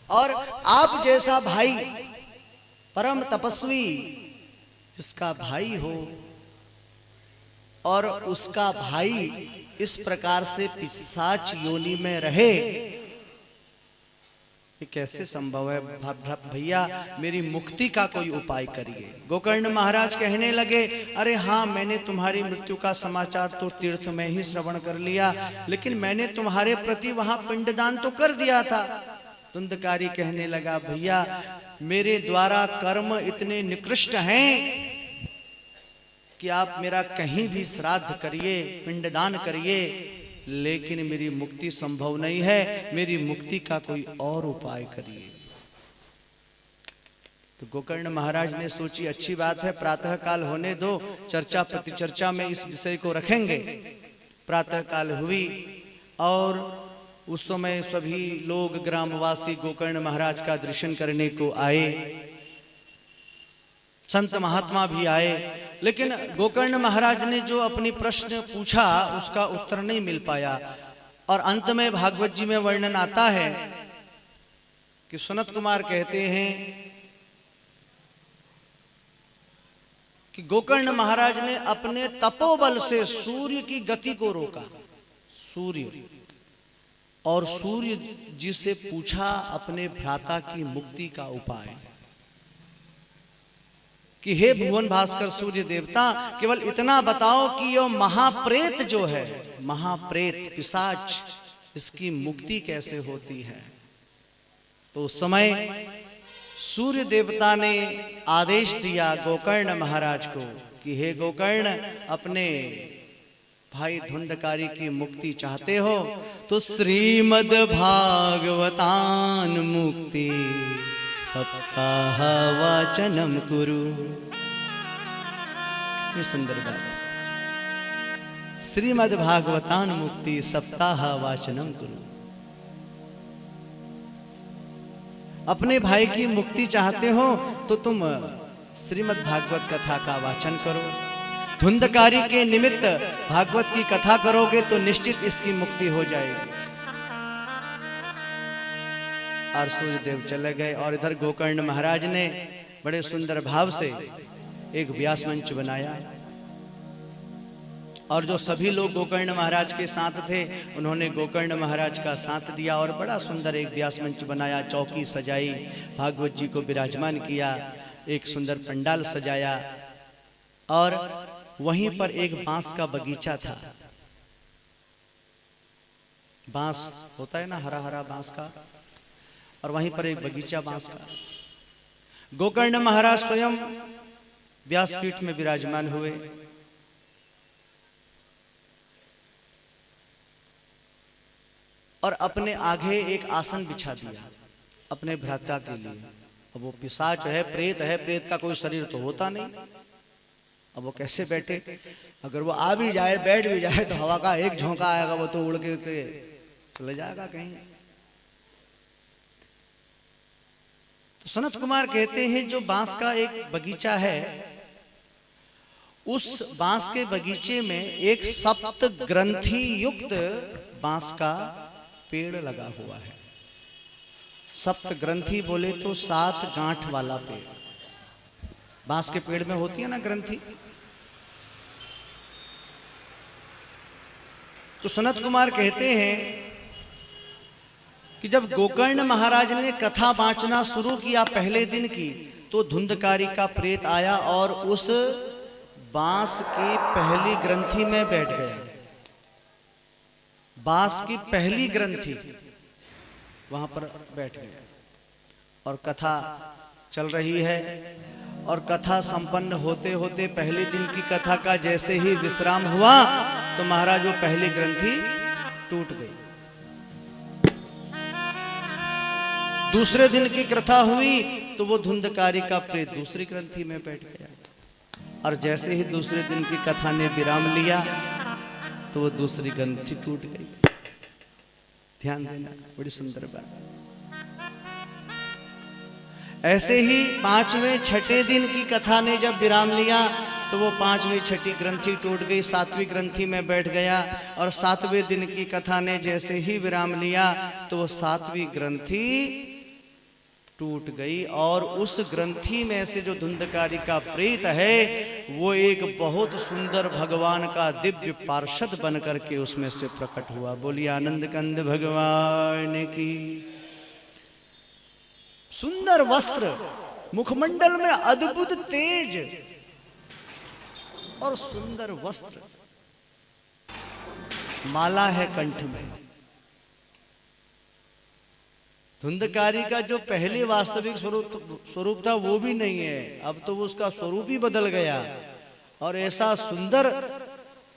और आप जैसा भाई परम तपस्वी जिसका भाई हो और उसका भाई इस प्रकार से पिशाच योनि में रहे, ये कैसे संभव है? भैया मेरी मुक्ति का कोई उपाय करिए। गोकर्ण महाराज कहने लगे, अरे हाँ, मैंने तुम्हारी मृत्यु का समाचार तो तीर्थ में ही श्रवण कर लिया, लेकिन मैंने तुम्हारे प्रति वहां पिंडदान तो कर दिया था। धुंधकारी कहने लगा, भैया मेरे द्वारा कर्म इतने निकृष्ट हैं कि आप मेरा कहीं भी श्राद्ध करिए, पिंडदान करिए, लेकिन मेरी मुक्ति संभव नहीं है। मेरी मुक्ति का कोई और उपाय करिए। तो गोकर्ण महाराज ने सोची, अच्छी बात है, प्रातः काल होने दो, चर्चा प्रतिचर्चा में इस विषय को रखेंगे। प्रातः काल हुई और उस समय सभी लोग ग्रामवासी गोकर्ण महाराज का दर्शन करने को आए, संत महात्मा भी आए, लेकिन गोकर्ण महाराज ने जो अपनी प्रश्न पूछा उसका उत्तर नहीं मिल पाया। और अंत में भागवत जी में वर्णन आता है कि सनत कुमार कहते हैं कि गोकर्ण महाराज ने अपने तपोबल से सूर्य की गति को रोका। सूर्य और सूर्य जी से पूछा अपने भ्राता की मुक्ति का उपाय कि हे भुवन भास्कर सूर्य देवता, केवल इतना बताओ कि यो महाप्रेत जो है, महाप्रेत पिशाच, इसकी मुक्ति कैसे होती है। तो उस समय सूर्य देवता ने आदेश दिया गोकर्ण महाराज को कि हे गोकर्ण, अपने भाई धुंधकारी की मुक्ति चाहते हो तो श्रीमद् भागवतान मुक्ति सप्ताह वाचनम कुरु। कितनी सुंदर बात। श्रीमद् भागवतान मुक्ति सप्ताह वाचनम कुरु। अपने भाई की मुक्ति चाहते हो तो तुम श्रीमद् भागवत कथा का वाचन करो। धुंधकारी के निमित्त भागवत की कथा करोगे तो निश्चित इसकी मुक्ति हो जाएगी। और सूर्यदेव चले गए और इधर गोकर्ण महाराज ने बड़े सुंदर भाव से एक व्यास मंच बनाया और जो सभी लोग गोकर्ण महाराज के साथ थे उन्होंने गोकर्ण महाराज का साथ दिया और बड़ा सुंदर एक व्यास मंच बनाया। चौकी सजाई, भागवत जी को विराजमान किया, एक सुंदर पंडाल सजाया और वहीं पर एक बांस का बगीचा था। बांस होता है ना, हरा हरा बांस का, और वहीं पर एक बगीचा बांस का। गोकर्ण महाराज स्वयं व्यासपीठ में विराजमान हुए और अपने आगे एक आसन बिछा दिया अपने भ्राता के लिए। अब वो पिशाच है, प्रेत है, प्रेत का कोई शरीर तो होता नहीं, अब वो कैसे बैठे? अगर वो आ भी जाए, बैठ भी जाए तो हवा का एक झोंका आएगा, वो तो उड़ के चले जाएगा कहीं। तो सनत कुमार कहते हैं जो बांस का एक बगीचा है, उस बांस के बगीचे में एक सप्त ग्रंथि युक्त बांस का पेड़ लगा हुआ है। सप्त ग्रंथि बोले तो 7 गांठ वाला पेड़। बांस के पेड़ में होती है ना ग्रंथि। तो सनत कुमार कहते हैं कि जब गोकर्ण महाराज ने कथा बांचना शुरू किया पहले दिन की, तो धुंधकारी का प्रेत आया और उस बांस की पहली ग्रंथि में बैठ गया। बांस की पहली ग्रंथि वहां पर बैठ गया और कथा चल रही है। और कथा संपन्न होते होते पहले दिन की कथा का जैसे ही विश्राम हुआ तो महाराज वो पहली ग्रंथि टूट गई। दूसरे दिन की कथा हुई तो वो धुंधकारी का प्रेत दूसरी ग्रंथि में बैठ गया। और जैसे ही दूसरे दिन की कथा ने विराम लिया तो वो दूसरी ग्रंथि टूट गई। ध्यान देना, बड़ी सुंदर बात। ऐसे ही 5वें 6ठे दिन की कथा ने जब विराम लिया तो वो 5वीं 6ठी ग्रंथि टूट गई, 7वीं ग्रंथि में बैठ गया और 7वें दिन की कथा ने जैसे ही विराम लिया तो वो 7वीं ग्रंथि टूट गई और उस ग्रंथि में से जो धुंधकारी का प्रेत है वो एक बहुत सुंदर भगवान का दिव्य पार्षद बन करके उसमें से प्रकट हुआ। बोलिए आनंद कंद भगवान की। सुंदर वस्त्र, मुखमंडल में अद्भुत तेज और सुंदर वस्त्र, माला है कंठ में। धुंधकारी का जो पहले वास्तविक स्वरूप था वो भी नहीं है, अब तो उसका स्वरूप ही बदल गया और ऐसा सुंदर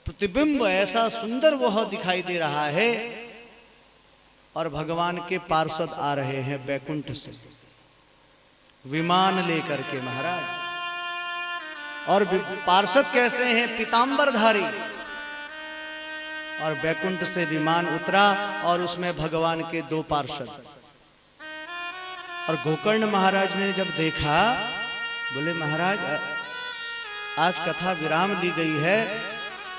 प्रतिबिंब, ऐसा सुंदर वह दिखाई दे रहा है। और भगवान के पार्षद आ रहे हैं बैकुंठ से विमान लेकर के महाराज। और पार्षद कैसे हैं? पीतांबरधारी। और बैकुंठ से विमान उतरा और उसमें भगवान के 2 पार्षद। और गोकर्ण महाराज ने जब देखा, बोले महाराज आज कथा विराम ली गई है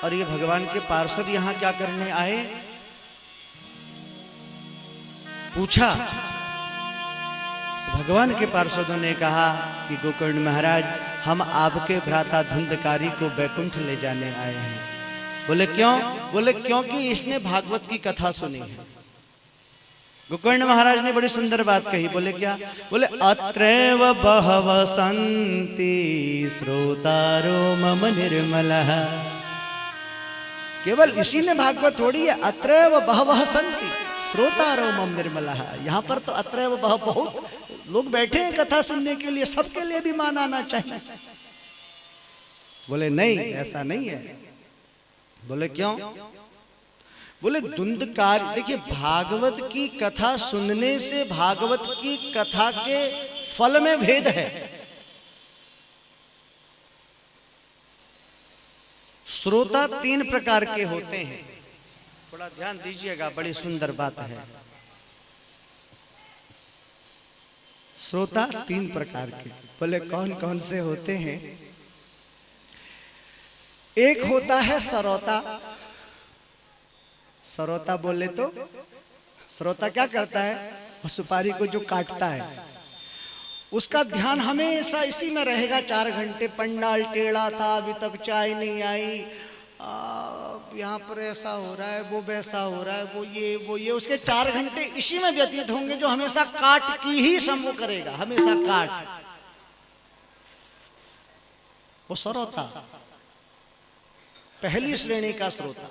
और ये भगवान के पार्षद यहां क्या करने आए? पूछा। भगवान के पार्षदों ने कहा कि गोकर्ण महाराज हम आपके भ्राता धुंधकारी को बैकुंठ ले जाने आए हैं। बोले क्यों? बोले क्योंकि इसने भागवत की कथा सुनी है। गोकर्ण महाराज ने बड़ी सुंदर बात कही। बोले क्या? बोले अत्रैव बहव सन्ति श्रोतारो मम निर्मलः। केवल इसी ने भागवत थोड़ी है, अत्रैव बहवः सन्ति श्रोतारो मम निर्मलः। यहाँ पर तो अत्रैव बहव बहुत लोग बैठे हैं कथा सुनने के लिए, सबके लिए भी मान आना चाहिए। बोले नहीं, ऐसा नहीं है। बोले क्यों? बोले धुंधकारी, देखिए भागवत की कथा सुनने से भागवत की कथा के फल में भेद है। श्रोता 3 प्रकार के होते हैं, थोड़ा ध्यान दीजिएगा, बड़ी सुंदर बात है। श्रोता 3 प्रकार के। बोले कौन कौन से होते हैं? एक होता है श्रोता। श्रोता बोले तो श्रोता क्या करता है? सुपारी को जो काटता है उसका ध्यान हमेशा इसी में रहेगा 4 घंटे। पंडाल टेढ़ा था, अभी तक चाय नहीं आई, यहाँ पर ऐसा हो रहा है, वो वैसा हो रहा है, वो ये उसके 4 घंटे इसी में व्यतीत होंगे, जो हमेशा काट की ही समूह करेगा, हमेशा काट। वो श्रोता, पहली श्रेणी का श्रोता।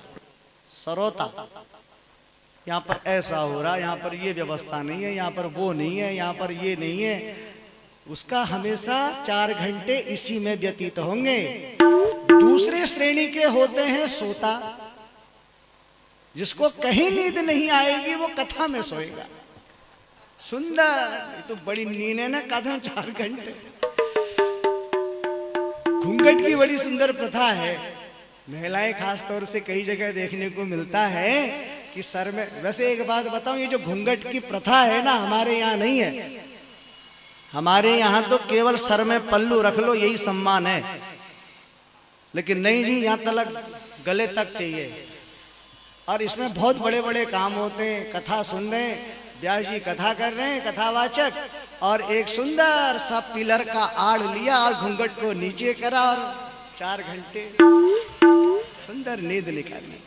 श्रोता यहाँ पर ऐसा हो रहा है, यहाँ पर ये व्यवस्था नहीं है, यहाँ पर वो नहीं है, यहाँ पर ये नहीं है, उसका हमेशा 4 घंटे इसी में व्यतीत होंगे। दूसरे श्रेणी के होते हैं सोता, जिसको कहीं नींद नहीं आएगी, वो कथा में सोएगा। सुंदर, ये तो बड़ी नींद है ना, कथा 4 घंटे। घूंघट की बड़ी सुंदर प्रथा है, महिलाएं खास तौर से कई जगह देखने को मिलता है कि सर में, वैसे एक बात बताऊं, ये जो घूंघट की प्रथा है ना, हमारे यहाँ नहीं है। हमारे यहाँ तो केवल सर में पल्लू रख लो यही सम्मान है, लेकिन नहीं जी, यहाँ तलक गले तक चाहिए। और इसमें बहुत बड़े बड़े काम होते हैं। कथा सुन रहे हैं, व्यास जी कथा कर रहे हैं, कथावाचक, और एक सुंदर सा पिलर का आड़ लिया और घूंघट को नीचे करा और 4 घंटे सुंदर नींद निकाली।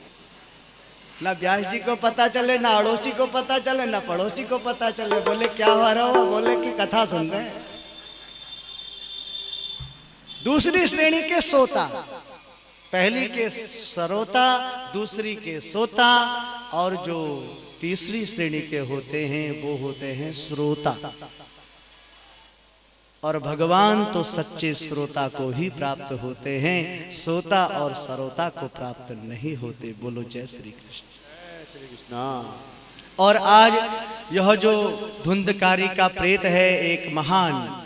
ना व्यास जी को पता चले, ना अड़ोसी को पता चले, ना पड़ोसी को पता चले। बोले क्या हो रहा हो? बोले कि कथा सुन रहे हैं। दूसरी श्रेणी के सोता, पहली के श्रोता, दूसरी के सोता, और जो तीसरी श्रेणी के होते हैं वो होते हैं श्रोता। और भगवान तो सच्चे श्रोता को ही प्राप्त होते हैं, सोता और श्रोता को प्राप्त नहीं होते। बोलो जय श्री कृष्ण। श्री कृष्ण। और आज यह जो धुंधकारी का प्रेत है, एक महान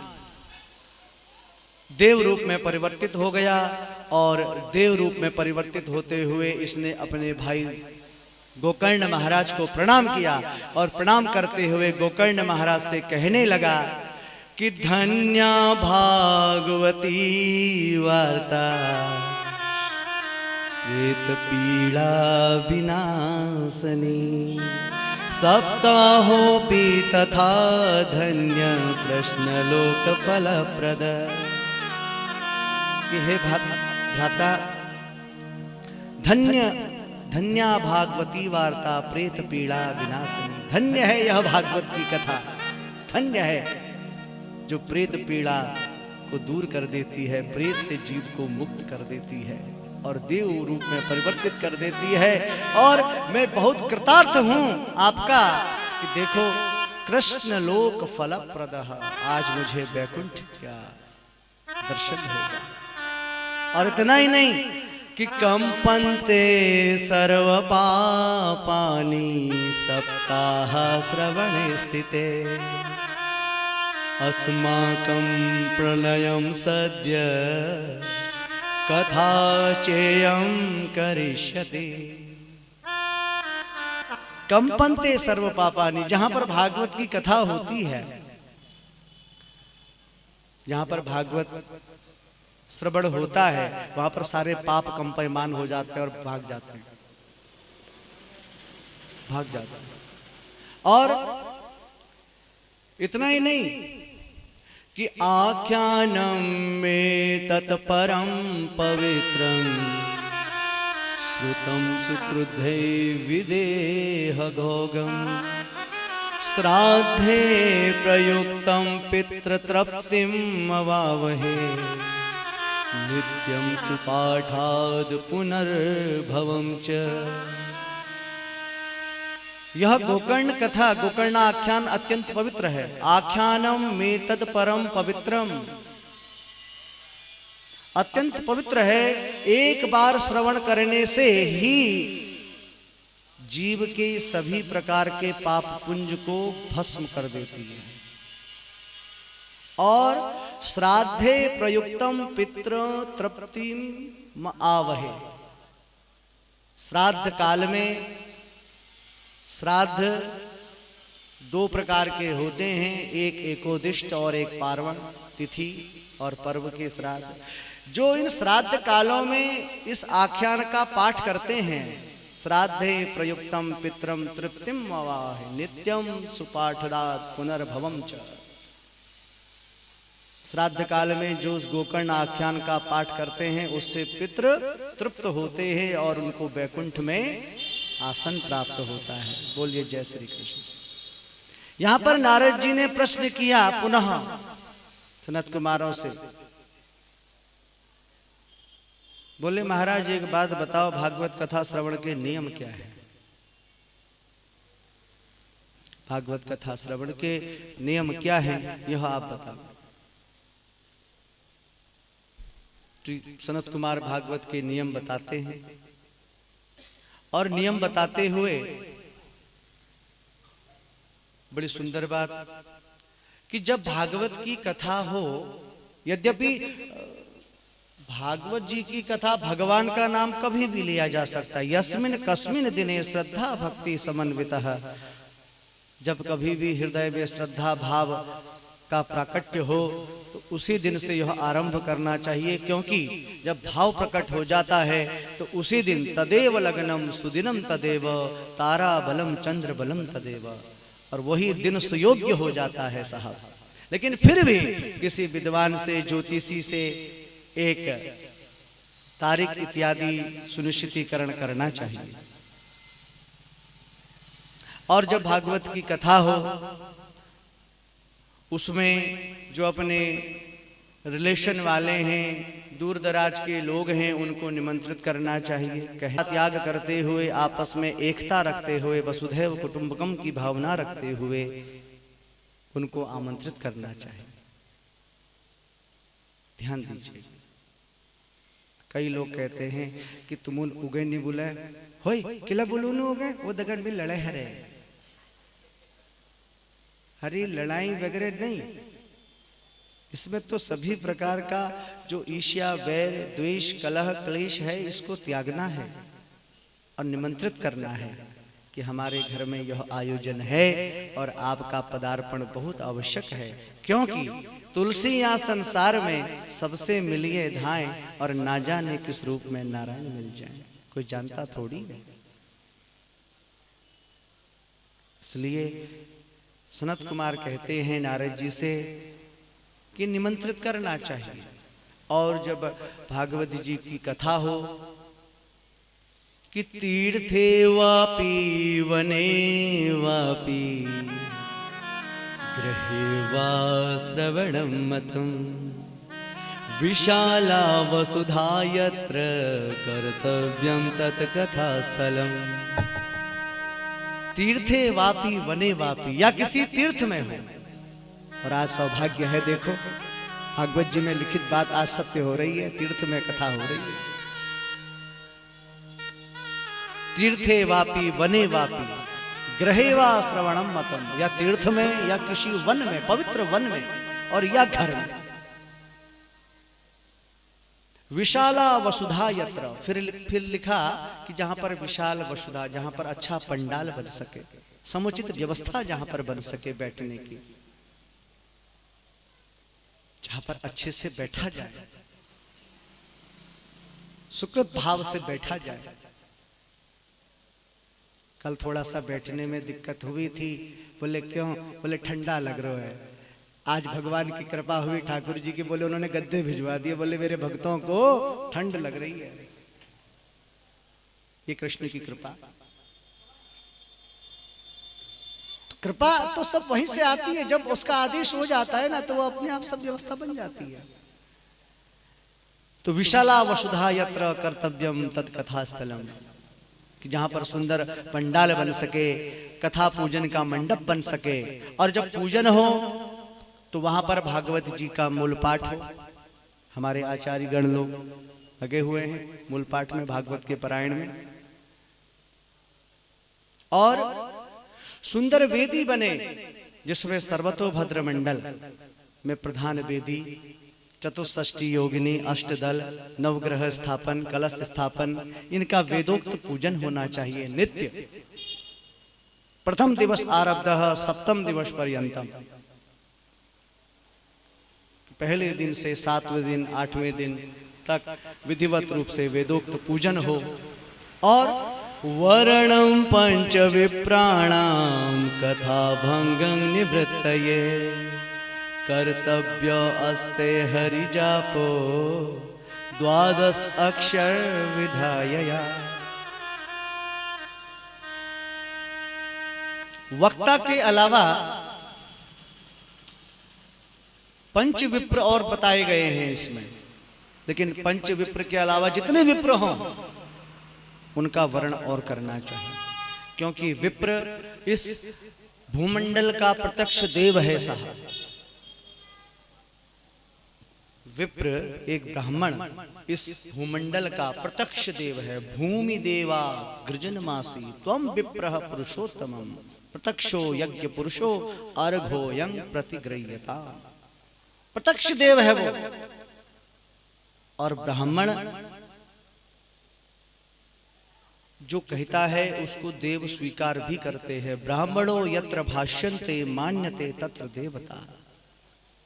देव रूप में परिवर्तित हो गया, और देव रूप में परिवर्तित होते हुए इसने अपने भाई गोकर्ण महाराज को प्रणाम किया, और प्रणाम करते हुए गोकर्ण महाराज से कहने लगा कि धन्या भागवती वार्ता प्रेत पीड़ा विनाशनी सप्ताहोपि तथा धन्य कृष्ण लोक फलप्रद। कि हे भ्राता, धन्य धन्या भागवती वार्ता प्रेत पीड़ा विनाशनी। धन्य है यह भागवत की कथा, धन्य है जो प्रेत पीड़ा को दूर कर देती है, प्रेत से जीव को मुक्त कर देती है और देव रूप में परिवर्तित कर देती है। और मैं बहुत कृतार्थ हूं आपका कि देखो कृष्ण लोक फलप्रद, आज मुझे वैकुंठ का दर्शन होगा। और इतना ही नहीं कि कंपन्ते सर्व पापानि सप्ताह श्रवणे स्थिते अस्माकं प्रलयं सद्य कथा चेयं करिष्यति। कंपन्ते सर्व पापानि, जहां पर भागवत की कथा होती है, जहां पर भागवत श्रवण होता है, वहां पर सारे पाप कंपयमान हो जाते हैं और भाग जाते हैं, भाग जाते हैं। और इतना ही नहीं कि आख्यानम में तत्परम पवित्रम श्रुतम सुकृद्धे विदेह भोगम श्राद्धे प्रयुक्तम पितृतृप्तिम अवावहे नित्यं सुपाठाद पुनर्भवं च। यह गोकर्ण कथा, गोकर्ण आख्यान अत्यंत पवित्र है। आख्यानम में तद परम पवित्रम, अत्यंत पवित्र है। एक बार श्रवण करने से ही जीव के सभी प्रकार के पाप पुंज को भस्म कर देती है। और श्राद्धे प्रयुक्तम पितृ तृप्तिम आवहे, श्राद्ध काल में, श्राद्ध दो प्रकार के होते हैं, एक एकोदिष्ट और एक पार्वण तिथि और पर्व के श्राद्ध। जो इन श्राद्ध कालों में इस आख्यान का पाठ करते हैं, श्राद्धे प्रयुक्तम पितरम तृप्तिम अवाहे नित्यम सुपाठदात पुनर्भवम च। श्राद्ध काल में जो उस गोकर्ण आख्यान का पाठ करते हैं, उससे पितृ तृप्त होते हैं और उनको वैकुंठ में आसन प्राप्त होता है। बोलिए जय श्री कृष्ण। यहां पर नारद जी ने प्रश्न किया पुनः सनत कुमारों से, बोले महाराज एक बात बताओ, भागवत कथा श्रवण के नियम क्या है? भागवत कथा श्रवण के नियम क्या है, यह आप बताओ। सनत कुमार भागवत के नियम बताते हैं और नियम बताते हुए बड़ी सुंदर बात कि जब भागवत की कथा हो, यद्यपि भागवत जी की कथा भगवान का नाम कभी भी लिया जा सकता है। यस्मिन कस्मिन दिने श्रद्धा भक्ति समन्वितः, जब कभी भी हृदय में श्रद्धा भाव का प्राकट्य हो तो उसी दिन से यह आरंभ करना चाहिए, क्योंकि जब भाव प्रकट हो जाता है तो उसी दिन तदेव लग्नम सुदिनम तदेव तारा बलम चंद्र बलम तदेव, और वही दिन सुयोग्य हो जाता है साहब। लेकिन फिर भी किसी विद्वान से, ज्योतिषी से एक तारीख इत्यादि सुनिश्चितीकरण करना चाहिए। और जब भागवत की कथा हो, उसमें जो अपने रिलेशन वाले हैं, दूर दराज के लोग हैं, उनको निमंत्रित करना चाहिए। त्याग करते हुए, आपस में एकता रखते हुए, वसुधैव कुटुंबकम की भावना रखते हुए उनको आमंत्रित करना चाहिए। ध्यान दीजिए, कई लोग कहते हैं कि तुम उगे नहीं बुलाए, होई किला बोलू न उगे, वो दगड़ में लड़े हरे। हरी लड़ाई वगैरह नहीं, इसमें तो सभी प्रकार का जो ईर्ष्या, वैर, द्वेष, कलह, क्लेश है, इसको त्यागना है और निमंत्रित करना है। कि हमारे घर में यह आयोजन है और आपका पदार्पण बहुत आवश्यक है, क्योंकि तुलसी यहाँ संसार में सबसे मिलिए धाएं और ना जाने किस रूप में नारायण मिल जाए, कोई जानता थोड़ी है। इसलिए सनत कुमार कहते हैं नारद जी से कि निमंत्रित करना चाहिए। और जब भागवत जी की कथा हो कि तीर्थे वापि वने वापि गृहे वा श्रवणं मतम् विशाला वसुधा यत्र कर्तव्यं तत् कथास्थलम्। तीर्थे वापि वने वापि, या किसी तीर्थ में हो। और आज सौभाग्य है, देखो भागवत जी में लिखित बात आज सत्य हो रही है, तीर्थ में कथा हो रही है। तीर्थे वापि वने वापि गृहे वा श्रवणम मतम, या तीर्थ में या किसी वन में, पवित्र वन में, और या घर में। विशाला वसुधा यत्र, फिर लिखा कि जहां पर विशाल वसुधा, जहां पर अच्छा पंडाल बन सके, समुचित व्यवस्था जहां पर बन सके बैठने की, जहां पर अच्छे से बैठा जाए, सुकृत भाव से बैठा जाए। कल थोड़ा सा बैठने में दिक्कत हुई थी, बोले क्यों? बोले ठंडा लग रहा है। आज भगवान की कृपा हुई, ठाकुर जी की, बोले उन्होंने गद्दे भिजवा दिए, बोले मेरे भक्तों को ठंड लग रही है। ये कृष्ण की कृपा। कृपा तो सब वहीं से आती है, जब उसका आदेश हो जाता है ना, तो वो अपने आप सब व्यवस्था बन जाती है। तो विशाला वसुधा यत्र कर्तव्यम तत् कथास्थलम, कि जहां पर सुंदर पंडाल बन सके, कथा पूजन का मंडप बन सके, और जब पूजन हो तो वहां पर भागवत जी का मूल पाठ हो। हमारे आचार्य गण लोग लगे हुए हैं मूल पाठ में, भागवत के पारायण में। और सुंदर वेदी बने जिसमें सर्वतोभद्र मंडल में प्रधान वेदी, चतुष्षष्टि योगिनी, अष्टदल, नवग्रह स्थापन, कलश स्थापन, इनका वेदोक्त पूजन होना चाहिए नित्य। प्रथम दिवस आरब्धः सप्तम दिवस पर्यंतम, पहले दिन से 7वें दिन 8वें दिन तक विधिवत रूप से वेदोक्त पूजन हो। और वर्णम पंच विप्राणाम कथा भंगं निवृत्तये कर्तव्य अस्ते हरिजापो द्वादश अक्षर विधायया। वक्ता के अलावा पंच विप्र और बताए गए हैं इसमें, लेकिन पंच विप्र के अलावा जितने विप्र हों उनका वर्ण और करना चाहिए, क्योंकि विप्र इस भूमंडल का प्रत्यक्ष देव है साहब। विप्र एक ब्राह्मण इस भूमंडल का प्रत्यक्ष देव है। भूमि देवा गृजनमासी त्वं विप्रः पुरुषोत्तमम् प्रत्यक्षो यज्ञ पुरुषो अर्घो यं प्रतिगृह्यता। प्रत्यक्ष देव है वो। और ब्राह्मण जो कहता है उसको देव स्वीकार भी करते हैं। ब्राह्मणो यत्र भाष्यन्ते मान्यते तत्र देवता।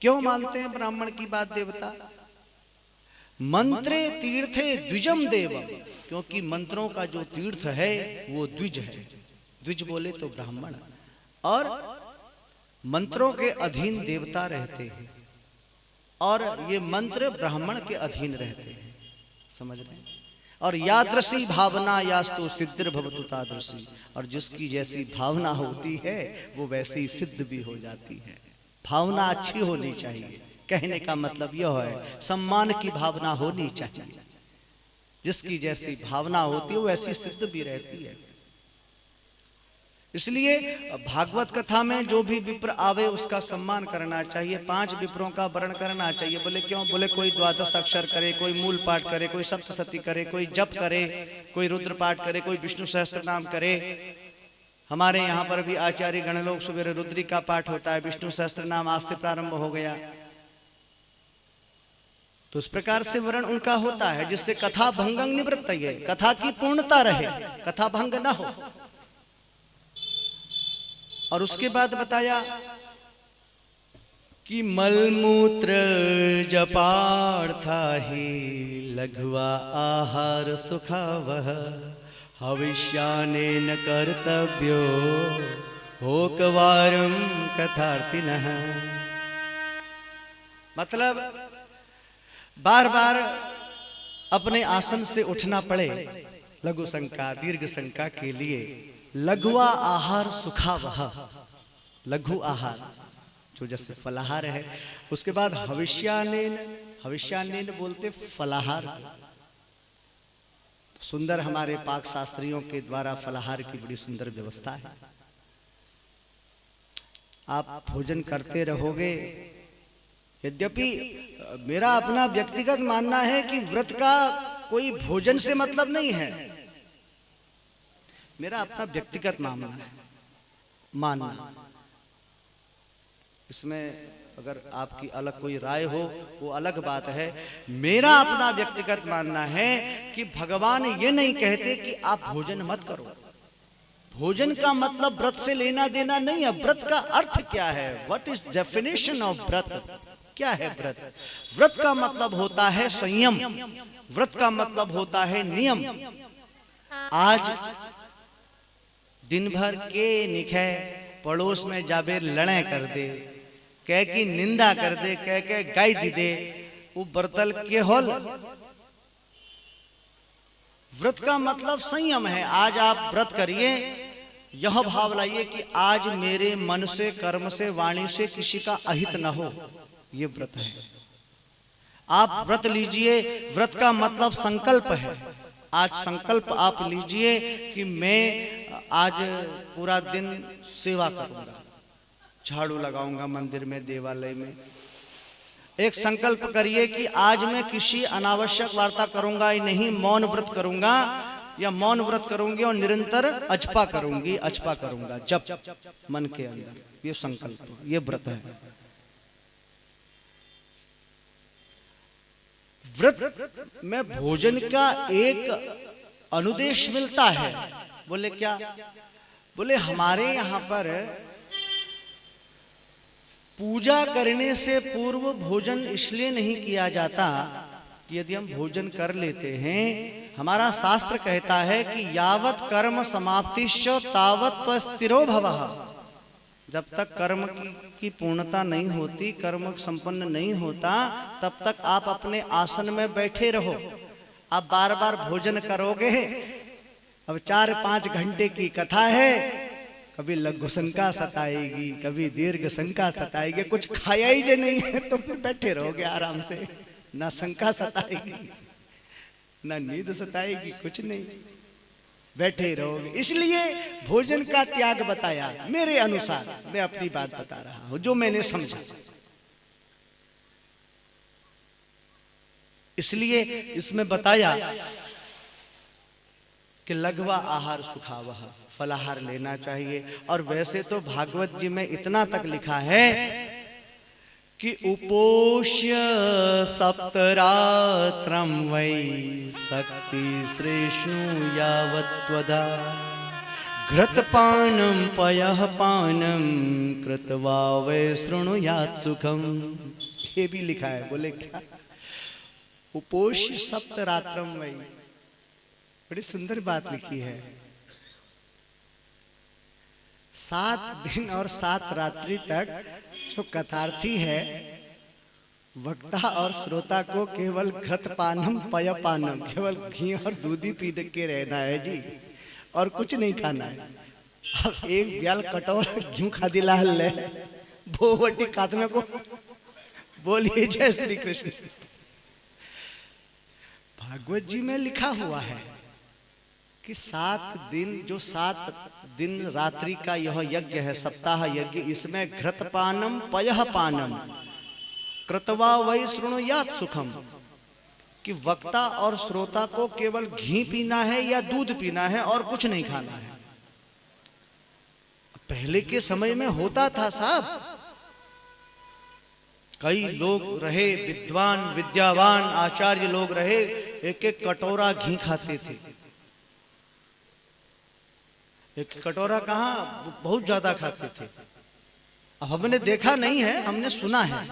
क्यों मानते हैं ब्राह्मण की बात देवता? मंत्रे तीर्थे द्विजम देवम, क्योंकि मंत्रों का जो तीर्थ है वो द्विज है। द्विज बोले तो ब्राह्मण, और मंत्रों के अधीन देवता रहते हैं, और ये मंत्र ब्राह्मण के अधीन रहते हैं। समझ रहे हैं? और यादृशी भावना यास्तु सिद्धिर्भवतु तादृशी, और जिसकी जैसी भावना होती है वो वैसी सिद्ध भी हो जाती है। भावना अच्छी होनी चाहिए, कहने का मतलब यह है सम्मान की भावना होनी चाहिए। जिसकी जैसी भावना होती है वो वैसी सिद्ध भी रहती है। इसलिए भागवत कथा में जो भी विप्र आवे उसका सम्मान करना चाहिए। 5 विप्रों का वर्ण करना चाहिए। बोले क्यों? बोले कोई द्वादश अक्षर करे, कोई मूल पाठ करे, कोई सप्तशती करे, कोई जप करे, कोई रुद्र पाठ करे, कोई विष्णु सहस्त्र नाम करे। हमारे यहाँ पर भी आचार्य गण लोग सुबह रुद्री का पाठ होता है, विष्णु सहस्त्र नाम आज से प्रारंभ हो गया। तो उस प्रकार से वर्ण उनका होता है जिससे कथा भंगं निवृत्तये, कथा की पूर्णता रहे, कथा भंग ना हो। और उसके बाद बताया कि मलमूत्र जपार्था ही लघुआ आहार सुखावह हविष्यानेन कर्तव्यो होकवारम कथार्थिनः। मतलब बार बार अपने आसन से उठना पड़े लघु शंका दीर्घ शंका के लिए। लघुआ आहार सुखावह, लघु आहार जो जैसे फलाहार है। उसके बाद हविष्यानेन, हविष्यानेन बोलते फलाहार। सुंदर हमारे पाक शास्त्रियों के द्वारा फलाहार की बड़ी सुंदर व्यवस्था है। आप भोजन करते रहोगे। यद्यपि मेरा अपना व्यक्तिगत मानना है कि व्रत का कोई भोजन से मतलब नहीं है, मेरा अपना व्यक्तिगत मानना। इसमें अगर आपकी अलग कोई राय हो वो अलग बात है। मेरा अपना व्यक्तिगत मानना है कि भगवान ये नहीं कहते कि आप भोजन मत करो। भोजन का मतलब व्रत से लेना देना नहीं है। व्रत का अर्थ क्या है? व्हाट इज डेफिनेशन ऑफ व्रत? क्या है व्रत? व्रत का मतलब होता है संयम, व्रत का मतलब होता है नियम। आज दिन भर के निखे पड़ोस में जाबे लड़े कर दे, कह की निंदा कर दे, कह के गाय दी दे, वो बर्तल के होल। व्रत का मतलब संयम है। आज आप व्रत करिए, यह भाव लाइए कि आज मेरे मन से, कर्म से, वाणी से किसी का अहित न हो, ये व्रत है। आप व्रत लीजिए। व्रत का मतलब संकल्प है। आज संकल्प आप लीजिए कि मैं आज पूरा दिन सेवा करूंगा, झाड़ू लगाऊंगा मंदिर में, देवालय में। एक संकल्प करिए कि आज मैं किसी अनावश्यक वार्ता करूंगा ही नहीं, मौन व्रत करूंगा या मौन व्रत करूंगी और निरंतर अजपा करूंगी, अजपा करूंगा जब मन के अंदर। ये संकल्प, ये व्रत है। व्रत में भोजन का एक अनुदेश मिलता है। बोले क्या? बोले हमारे यहाँ पर पूजा करने से पूर्व भोजन इसलिए नहीं किया जाता कि यदि हम भोजन कर लेते हैं, हमारा शास्त्र कहता है कि यावत कर्म समाप्तिश्च तावत स्थिरो भवः। जब तक कर्म की पूर्णता नहीं होती, कर्म संपन्न नहीं होता, तब तक आप अपने आसन में बैठे रहो। आप बार बार भोजन करोगे। अब 4-5 घंटे की कथा है, कभी लघु शंका सताएगी, कभी दीर्घ शंका सताएगी। कुछ खाया ही जो नहीं है तो फिर बैठे रहोगे आराम से, ना शंका सताएगी ना नींद सताएगी, कुछ नहीं, बैठे रहोगे। इसलिए भोजन का त्याग बताया। मेरे अनुसार, मैं अपनी बात बता रहा हूं जो मैंने समझा। इसलिए इसमें बताया कि लघुआ आहार सुखावह, फलाहार लेना चाहिए। और वैसे तो भागवत जी में इतना तक लिखा है कि उपोष्य सप्तरात्रं वै शक्ति श्रेष्णु यावत्वदा घृतपानं पयःपानं कृत्वा वै शृणुयात् सुखम। ये भी लिखा है। बोले क्या? उपोष्य सप्तरात्रं वै, बड़ी सुंदर बात लिखी है। 7 दिन और 7 रात्रि तक जो कथार्थी है, वक्ता और श्रोता को केवल घृतपानम पयपानम, केवल घी और दूध ही पी के रहना है जी, और कुछ नहीं खाना है। अब एक ब्याल कटोर घी खा दिला ले भोवटी कातमे को बोलिए जय श्री कृष्ण। भागवत जी में लिखा हुआ है कि 7 दिन, जो 7 दिन रात्रि का यह यज्ञ है, सप्ताह यज्ञ, इसमें घृतपानम पयःपानम कृत्वा वै शृणुयात् सुखम, कि वक्ता और श्रोता को केवल घी पीना है या दूध पीना है और कुछ नहीं खाना है। पहले के समय में होता था साहब, कई लोग रहे, विद्वान विद्यावान आचार्य लोग रहे, एक एक कटोरा घी खाते थे। एक कटोरा कहाँ, बहुत ज्यादा खाते थे। अब हमने देखा नहीं है, हमने सुना है।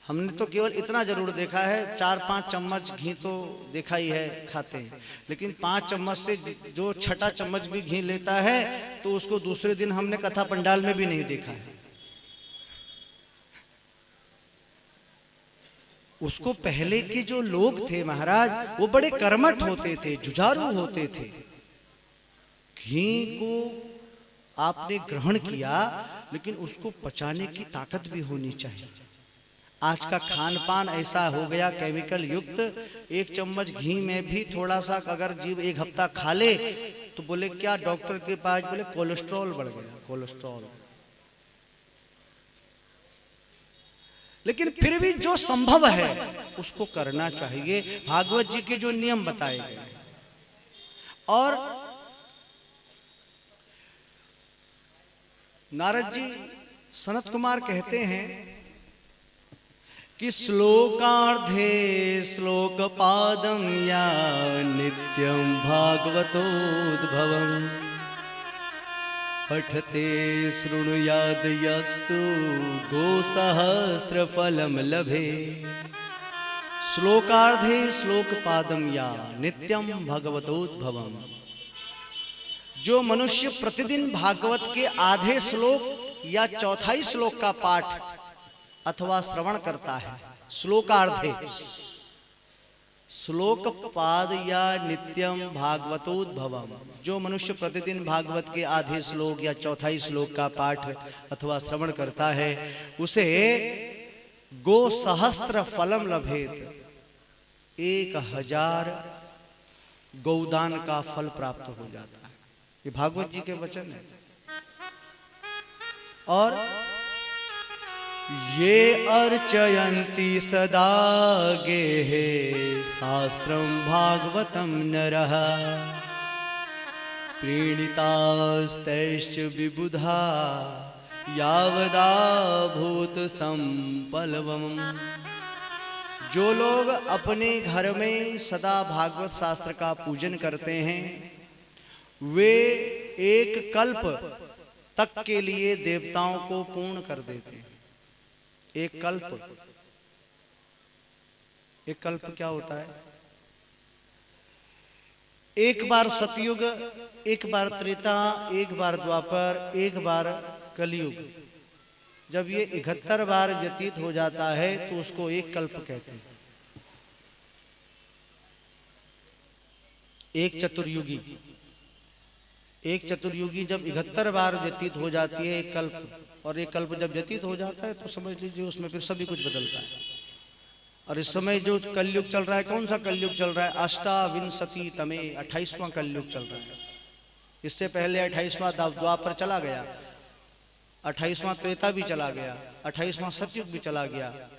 हमने तो केवल इतना जरूर देखा है, 4-5 चम्मच घी तो देखा ही है खाते हैं, लेकिन 5 चम्मच से जो छठा चम्मच भी घी लेता है तो उसको दूसरे दिन हमने कथा पंडाल में भी नहीं देखा है। उसको पहले के जो लोग थे महाराज, वो बड़े कर्मठ होते थे, जुझारू होते थे। घी को आपने ग्रहण किया, लेकिन उसको पचाने की ताकत भी होनी चाहिए। आज का खान पान ऐसा हो गया केमिकल युक्त, 1 चम्मच घी में भी थोड़ा सा अगर जीव 1 हफ्ता खा ले तो बोले क्या, डॉक्टर के पास बोले कोलेस्ट्रॉल बढ़ गया, कोलेस्ट्रॉल। लेकिन फिर भी जो संभव है उसको करना चाहिए, भागवत जी के जो नियम बताए गए। और नारद जी सनत कुमार कहते हैं कि श्लोकार्धे श्लोक पादम या नित्यं भागवतोद्भवम् पठते शृणुयाद यस्तु गोसहस्र फलम लभे। श्लोकार्धे श्लोक पादम या नित्यं भगवतोद्भवम्। जो मनुष्य प्रतिदिन भागवत के आधे श्लोक या चौथाई श्लोक का पाठ अथवा श्रवण करता है, श्लोकार्धे, श्लोक पाद या नित्यम भागवतोद्भवम्। जो मनुष्य प्रतिदिन भागवत के आधे श्लोक या चौथाई श्लोक का पाठ अथवा श्रवण करता है, उसे गो सहस्त्र फलम लभेत, 1000 गौदान का फल प्राप्त हो जाता है। ये भागवत जी के वचन है। और ये अर्चयन्ति सदा गेहे शास्त्रं भागवतं नरः प्रीणितास्तैश्च विबुधा यावदा भूत संपल्वम्। जो लोग अपने घर में सदा भागवत शास्त्र का पूजन करते हैं, वे 1 कल्प तक के लिए देवताओं को पूर्ण कर देते हैं। 1 कल्प, 1 कल्प क्या होता है? 1 बार सतयुग, 1 बार त्रेता, 1 बार द्वापर, 1 बार कलयुग। जब ये 71 बार व्यतीत हो जाता है तो उसको 1 कल्प कहते हैं। 1 चतुर्युगी, 1 चतुर्युगी जब 71 बार व्यतीत हो जाती है 1 कल्प, और 1 कल्प जब व्यतीत हो जाता है तो समझ लीजिए उसमें फिर सभी कुछ बदलता है। और इस समय जो कलयुग चल रहा है, कौन सा कलयुग चल रहा है? अष्टाविंशति तमे, 28वां कलयुग चल रहा है। इससे पहले 28वां द्वापर चला गया, 28वां त्रेता भी चला गया, 28वां सतयुग भी चला गया,